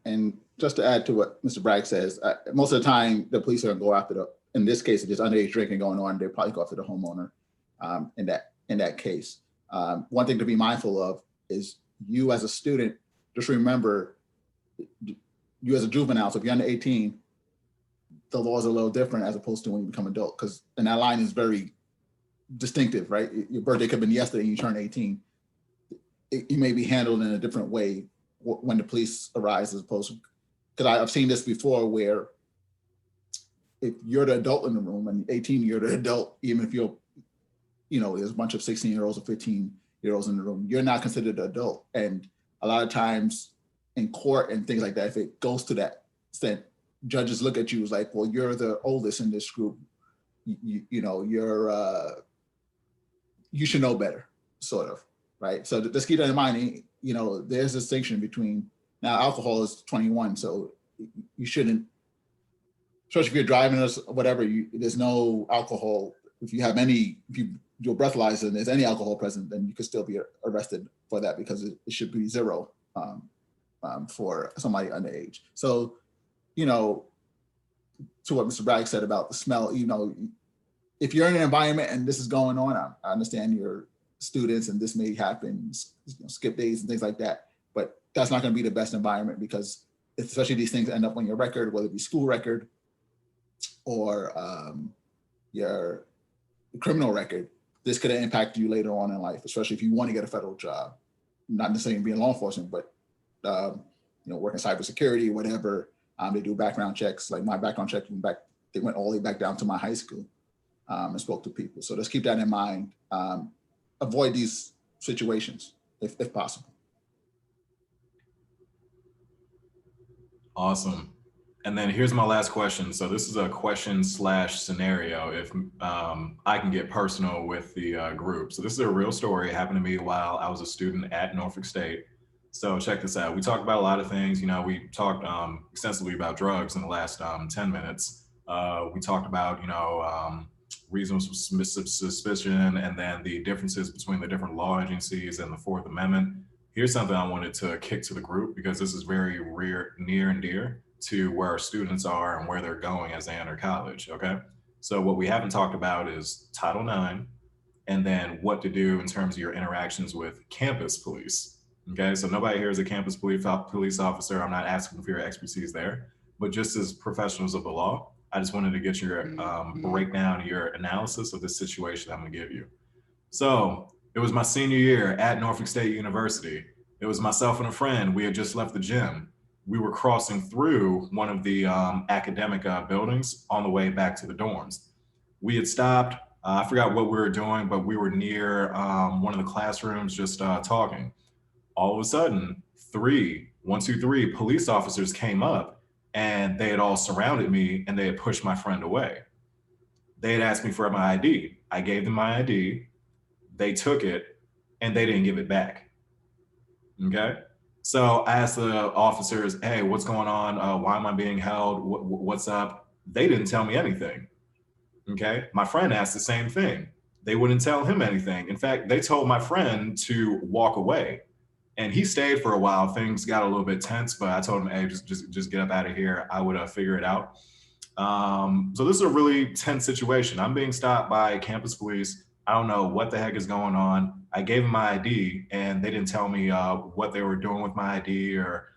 And just to add to what Mr. Bragg says, most of the time the police are going to go after in this case, if there's underage drinking going on, they'll probably go after the homeowner in that case. One thing to be mindful of is you as a student, just remember, you as a juvenile, so if you're under 18, the laws are a little different as opposed to when you become adult, and that line is very distinctive, right? Your birthday could have been yesterday and you turn 18. You may be handled in a different way when the police arrives, as opposed to, because I've seen this before where if you're the adult in the room and 18, you're the adult, even if there's a bunch of 16-year-olds or 15-year-olds in the room, you're not considered an adult. And a lot of times in court and things like that, if it goes to that extent, judges look at you as like, well, you're the oldest in this group. you should know better, sort of, right? So just keep that in mind. There's a distinction between, now alcohol is 21, so you shouldn't, especially if you're driving or whatever, there's no alcohol. If you do a breathalyzer and there's any alcohol present, then you could still be arrested for that, because it should be zero for somebody underage. So, to what Mr. Bragg said about the smell, if you're in an environment and this is going on, I understand your students and this may happen, skip days and things like that, but that's not going to be the best environment, because especially these things end up on your record, whether it be school record or your criminal record. This could impact you later on in life, especially if you want to get a federal job, not necessarily being law enforcement, but working cybersecurity, whatever. They do background checks. Like my background check they went all the way back down to my high school, and spoke to people. So just keep that in mind. Avoid these situations if possible. Awesome. And then here's my last question. So this is a question / scenario, if I can get personal with the group. So this is a real story. It happened to me while I was a student at Norfolk State. So check this out. We talked about a lot of things. We talked extensively about drugs in the last 10 minutes. We talked about, reasonable suspicion, and then the differences between the different law agencies and the Fourth Amendment. Here's something I wanted to kick to the group, because this is very near and dear to where our students are and where they're going as they enter college, okay? So what we haven't talked about is Title IX, and then what to do in terms of your interactions with campus police, okay? So nobody here is a campus police officer. I'm not asking for your expertise there, but just as professionals of the law, I just wanted to get your breakdown, your analysis of the situation I'm gonna give you. So it was my senior year at Norfolk State University. It was myself and a friend. We had just left the gym. We were crossing through one of the academic buildings on the way back to the dorms. We had stopped, I forgot what we were doing, but we were near one of the classrooms just talking. All of a sudden, 3 police officers came up, and they had all surrounded me, and they had pushed my friend away. They had asked me for my ID. I gave them my ID. They took it, and they didn't give it back. Okay? So I asked the officers, hey, what's going on? Why am I being held? What's up? They didn't tell me anything. Okay? My friend asked the same thing. They wouldn't tell him anything. In fact, they told my friend to walk away. And he stayed for a while. Things got a little bit tense, but I told him, hey, just get up out of here. I would figure it out. So this is a really tense situation. I'm being stopped by campus police. I don't know what the heck is going on. I gave them my ID, and they didn't tell me what they were doing with my ID or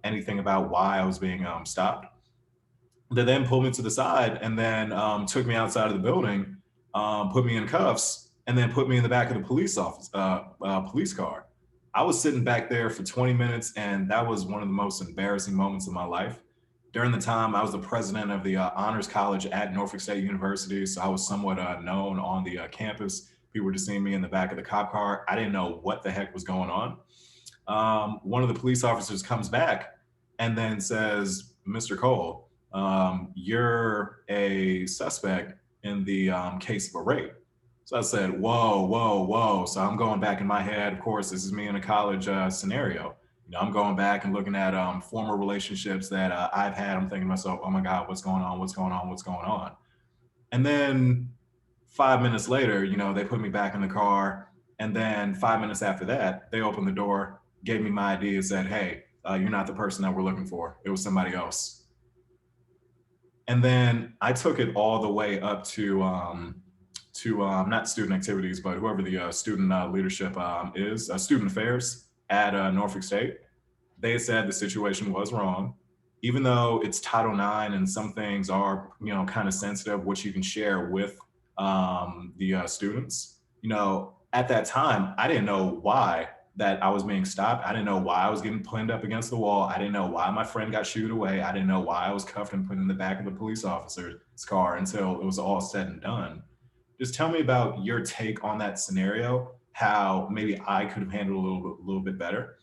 anything about why I was being stopped. They then pulled me to the side and then took me outside of the building, put me in cuffs, and then put me in the back of the police car. I was sitting back there for 20 minutes, and that was one of the most embarrassing moments of my life. During the time, I was the president of the Honors College at Norfolk State University, so I was somewhat known on the campus. People were just seeing me in the back of the cop car. I didn't know what the heck was going on. One of the police officers comes back and then says, Mr. Cole, you're a suspect in the case of a rape. So I said, whoa. So I'm going back in my head. Of course, this is me in a college scenario. I'm going back and looking at former relationships that I've had. I'm thinking to myself, oh my God, what's going on? And then 5 minutes later, they put me back in the car. And then 5 minutes after that, they opened the door, gave me my ID and said, hey, you're not the person that we're looking for. It was somebody else. And then I took it all the way up to not student activities, but whoever the student leadership is, student affairs at Norfolk State. They said the situation was wrong, even though it's Title IX and some things are, kind of sensitive, what you can share with the students. At that time, I didn't know why that I was being stopped. I didn't know why I was getting pinned up against the wall. I didn't know why my friend got shooed away. I didn't know why I was cuffed and put in the back of the police officer's car until it was all said and done. Just tell me about your take on that scenario, how maybe I could have handled a little bit better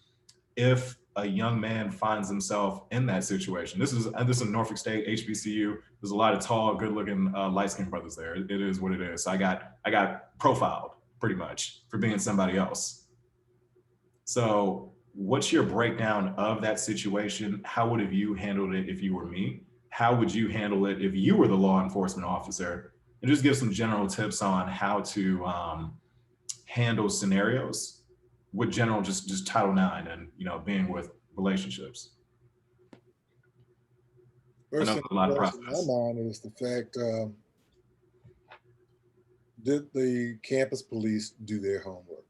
if a young man finds himself in that situation? This is Norfolk State, HBCU. There's a lot of tall, good-looking, light-skinned brothers there. It is what it is. So I got profiled pretty much for being somebody else. So what's your breakdown of that situation? How would have you handled it if you were me? How would you handle it if you were the law enforcement officer? And just give some general tips on how to handle scenarios with general just Title IX and being with relationships. First thing that comes to my mind is the fact, did the campus police do their homework?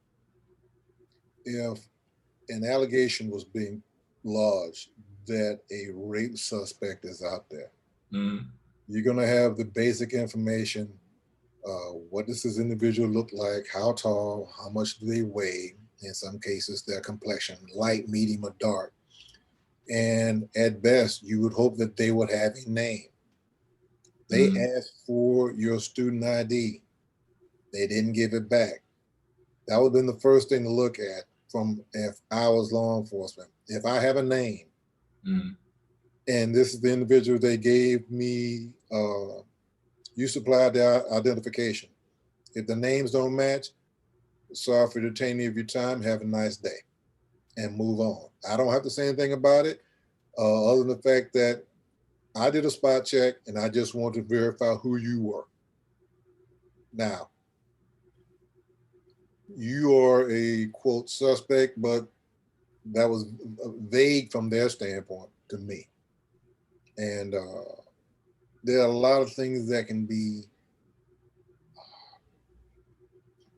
If an allegation was being lodged that a rape suspect is out there, you're going to have the basic information. What does this individual look like? How tall? How much do they weigh? In some cases, their complexion, light, medium, or dark. And at best, you would hope that they would have a name. They asked for your student ID. They didn't give it back. That would have been the first thing to look at from if I was law enforcement. If I have a name, and this is the individual they gave me, you supplied their identification. If the names don't match, sorry for detaining of your time, have a nice day, and move on. I don't have to say anything about it, other than the fact that I did a spot check and I just wanted to verify who you were. Now, you are a quote suspect, but that was vague from their standpoint to me. And there are a lot of things that can be,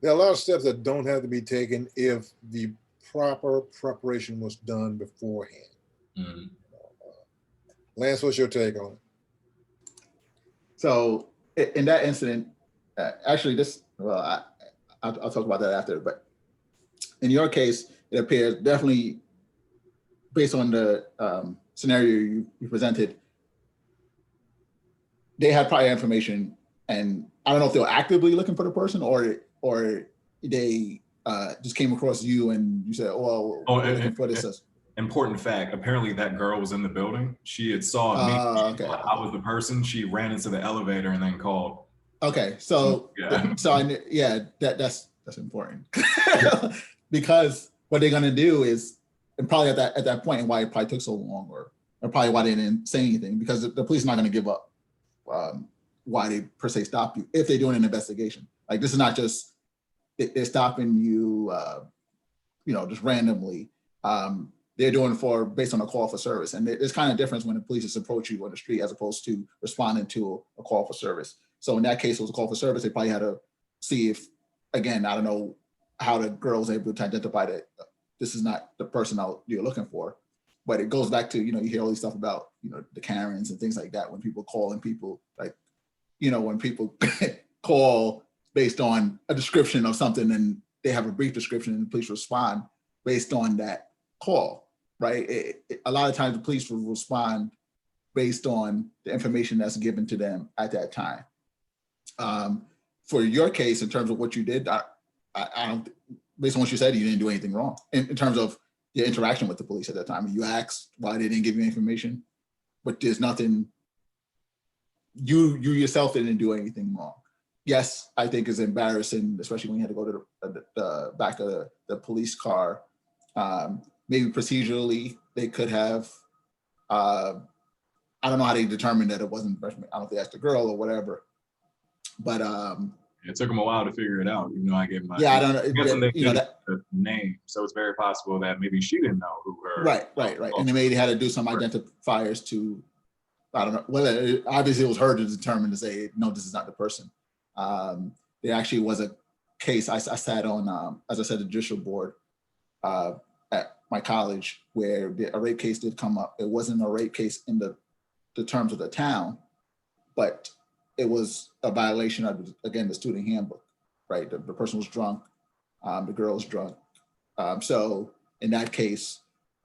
there are a lot of steps that don't have to be taken if the proper preparation was done beforehand. Lance, what's your take on it? So in that incident, actually I'll talk about that after, but in your case, it appears definitely based on the scenario you presented, they had prior information, and I don't know if they were actively looking for the person or they just came across you and you said, we're looking for this. Important fact, apparently that girl was in the building. She had saw me. I was the person. She ran into the elevator and then called. Okay, so that's important. Because what they're gonna do is, and probably at that point, and why it probably took so long, or probably why they didn't say anything, because the police are not gonna give up why they per se stop you if they're doing an investigation. Like, this is not just they're stopping you, just randomly. They're doing it based on a call for service, and there's kind of difference when the police just approach you on the street as opposed to responding to a call for service. So in that case, it was a call for service. They probably had to see if, again, I don't know how the girl was able to identify that this is not the person you're looking for. But it goes back to, you hear all these stuff about, the Karens and things like that, when people calling people, like, when people call based on a description of something and they have a brief description and the police respond based on that call, right? A lot of times the police will respond based on the information that's given to them at that time. For your case, in terms of what you did, I don't, based on what you said, you didn't do anything wrong in terms of your interaction with the police at that time. You asked why they didn't give you information, but there's nothing, you yourself didn't do anything wrong. Yes, I think it's embarrassing, especially when you had to go to the back of the police car. Maybe procedurally, they could have, I don't know how they determined that it wasn't freshman. I don't know if they asked the girl or whatever, but it took them a while to figure it out. Even though I gave my I don't know. The name, so it's very possible that maybe she didn't know who her. Right. And then maybe they had to do some identifiers to, I don't know. Well, obviously it was her to determine to say, no, this is not the person. There actually was a case I sat on, as I said, the judicial board at my college, where a rape case did come up. It wasn't a rape case in the terms of the town, but it was a violation of, again, the student handbook, right? The person was drunk, the girl was drunk. So in that case,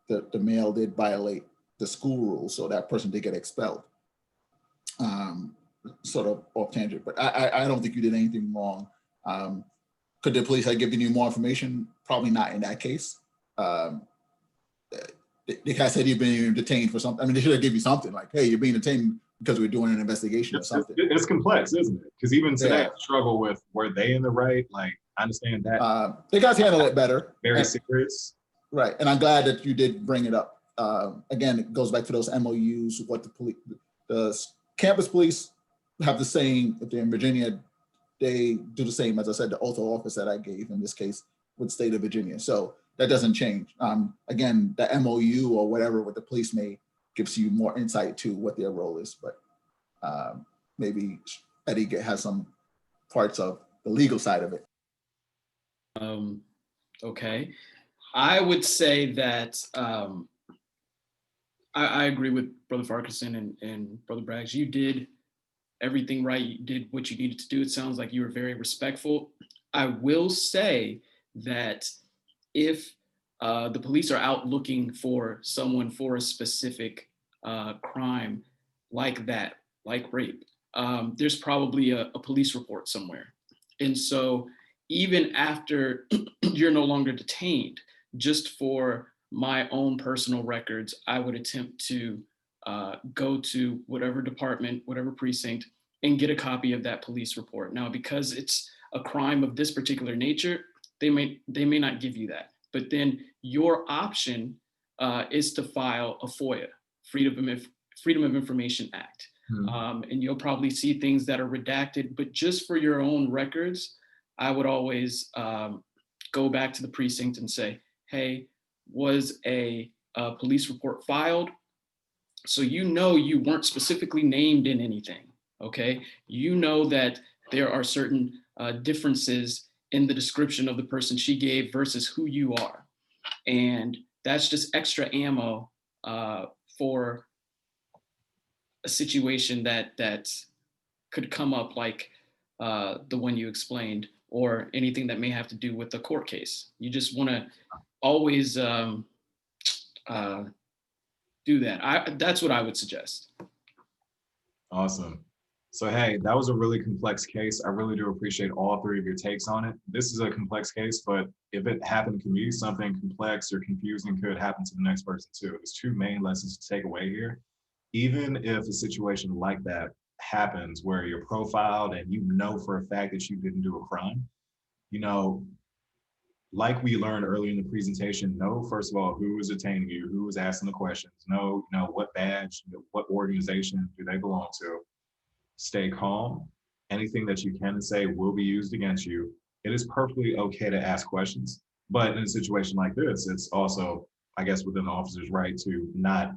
the male did violate the school rules, so that person did get expelled. Sort of off tangent, but I don't think you did anything wrong. Could the police have given you more information? Probably not in that case. the guy said he'd been detained for something. I mean, they should have given you something like, hey, you're being detained because we're doing an investigation or something. It's complex, isn't it? Because even today, Yeah. I struggle with, were they in the right? Like, I understand that. The guys handle it better. Very serious. Right, and I'm glad that you did bring it up. Again, it goes back to those MOUs, what the campus police have the same, if they're in Virginia, they do the same, as I said, the oath of office that I gave in this case with the state of Virginia. So that doesn't change. Again, the MOU or whatever with the police may gives you more insight to what their role is, but maybe Eddie has some parts of the legal side of it. Okay. I would say that I agree with Brother Farquharson and Brother Braggs. You did everything right. You did what you needed to do. It sounds like you were very respectful. I will say that if the police are out looking for someone for a specific crime like that, like rape, there's probably a police report somewhere. And so even after you're no longer detained, just for my own personal records, I would attempt to go to whatever department, whatever precinct, and get a copy of that police report. Now, because it's a crime of this particular nature, they may not give you that. But then your option is to file a FOIA, Freedom of Information Act. And you'll probably see things that are redacted, but just for your own records, I would always go back to the precinct and say, hey, was a police report filed? So you know you weren't specifically named in anything, okay? You know that there are certain differences in the description of the person she gave versus who you are. And that's just extra ammo for a situation that could come up like the one you explained, or anything that may have to do with the court case. You just want to always do that. That's what I would suggest. Awesome. So, hey, that was a really complex case. I really do appreciate all three of your takes on it. This is a complex case, but if it happened to me, something complex or confusing could happen to the next person too. There's two main lessons to take away here. Even if a situation like that happens where you're profiled and you know for a fact that you didn't do a crime, you know, like we learned earlier in the presentation, know, first of all, who is detaining you, who is asking the questions, know, what badge, what organization do they belong to. Stay calm. Anything that you can say will be used against you. It is perfectly okay to ask questions, but in a situation like this, it's also, I guess, within the officer's right to not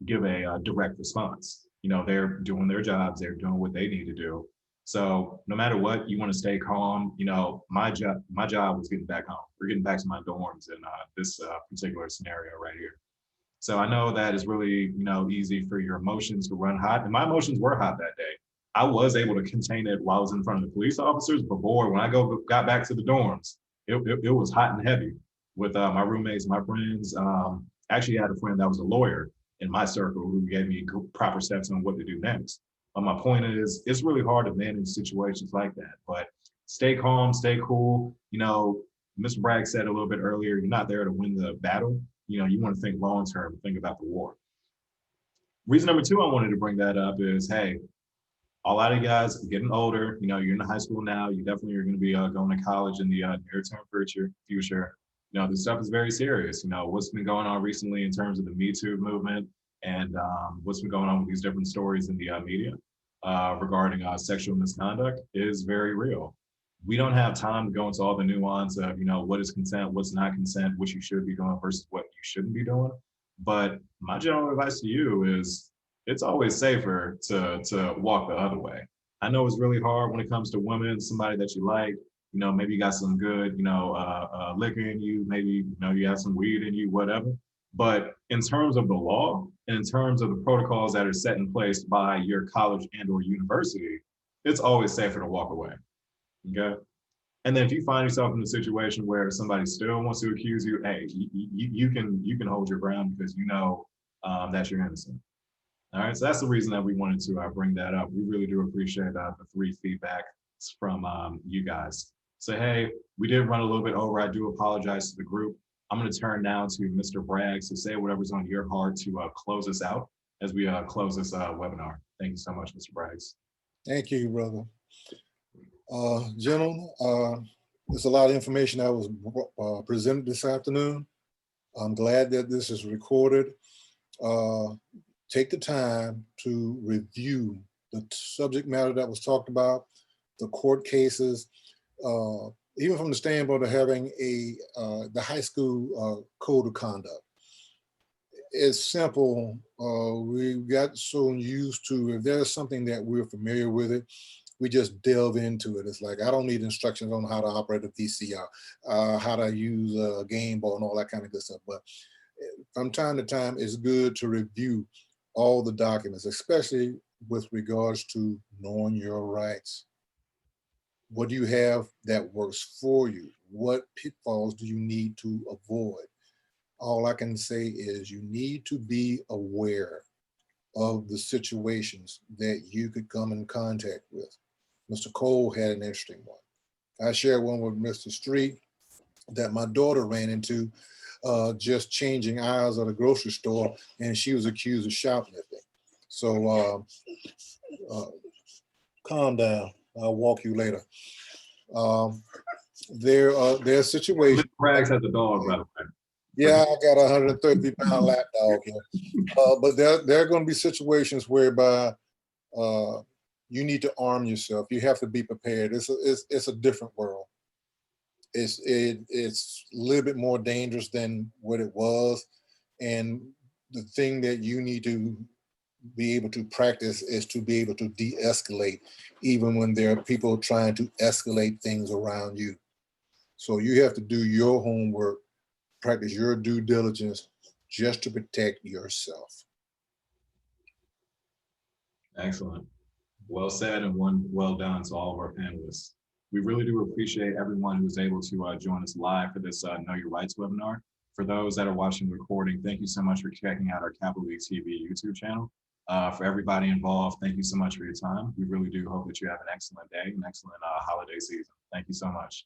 give a direct response. You know, they're doing their jobs, they're doing what they need to do. So no matter what, you want to stay calm. You know, my job was getting back home. We're getting back to my dorms in this particular scenario right here. So I know that is really, easy for your emotions to run hot. And my emotions were hot that day. I was able to contain it while I was in front of the police officers. But boy, when I got back to the dorms, it was hot and heavy with my roommates, my friends. Actually, I had a friend that was a lawyer in my circle who gave me proper steps on what to do next. But my point is, it's really hard to manage situations like that. But stay calm, stay cool. Mr. Bragg said a little bit earlier, you're not there to win the battle. You want to think long term, think about the war. Reason number two I wanted to bring that up is, hey, a lot of you guys are getting older. You're in high school now. You definitely are going to be going to college in the near-term future. This stuff is very serious. What's been going on recently in terms of the Me Too movement and what's been going on with these different stories in the media regarding sexual misconduct is very real. We don't have time to go into all the nuance of, what is consent, what's not consent, what you should be doing versus what you shouldn't be doing. But my general advice to you is it's always safer to walk the other way. I know it's really hard when it comes to women, somebody that you like, maybe you got some good, liquor in you, maybe, you have some weed in you, whatever. But in terms of the law, and in terms of the protocols that are set in place by your college and or university, it's always safer to walk away. Okay. And then if you find yourself in a situation where somebody still wants to accuse you, hey, you can hold your ground because that you're innocent. All right. So that's the reason that we wanted to bring that up. We really do appreciate the three feedbacks from you guys. So, hey, we did run a little bit over. I do apologize to the group. I'm going to turn now to Mr. Braggs to say whatever's on your heart to close us out as we close this webinar. Thank you so much, Mr. Braggs. Thank you, brother. Gentlemen, there's a lot of information that was presented this afternoon. I'm glad that this is recorded. Take the time to review the subject matter that was talked about, the court cases, even from the standpoint of having the high school code of conduct. It's simple. We got so used to, if there's something that we're familiar with it, we just delve into it. It's like, I don't need instructions on how to operate a VCR, how to use a game ball and all that kind of good stuff. But from time to time, it's good to review all the documents, especially with regards to knowing your rights. What do you have that works for you? What pitfalls do you need to avoid? All I can say is you need to be aware of the situations that you could come in contact with. Mr. Cole had an interesting one. I shared one with Mr. Street that my daughter ran into just changing aisles at a grocery store, and she was accused of shoplifting. So calm down. I'll walk you later. There are situations. Mr. Braggs has a dog, by the way. Yeah, I got a 130-pound lap dog here. But there are going to be situations whereby you need to arm yourself. You have to be prepared. It's a different world. It's a little bit more dangerous than what it was. And the thing that you need to be able to practice is to be able to de-escalate, even when there are people trying to escalate things around you. So you have to do your homework, practice your due diligence just to protect yourself. Excellent. Well said and well done to all of our panelists. We really do appreciate everyone who was able to join us live for this Know Your Rights webinar. For those that are watching the recording, thank you so much for checking out our Capitol League TV YouTube channel. For everybody involved, thank you so much for your time. We really do hope that you have an excellent day, an excellent holiday season. Thank you so much.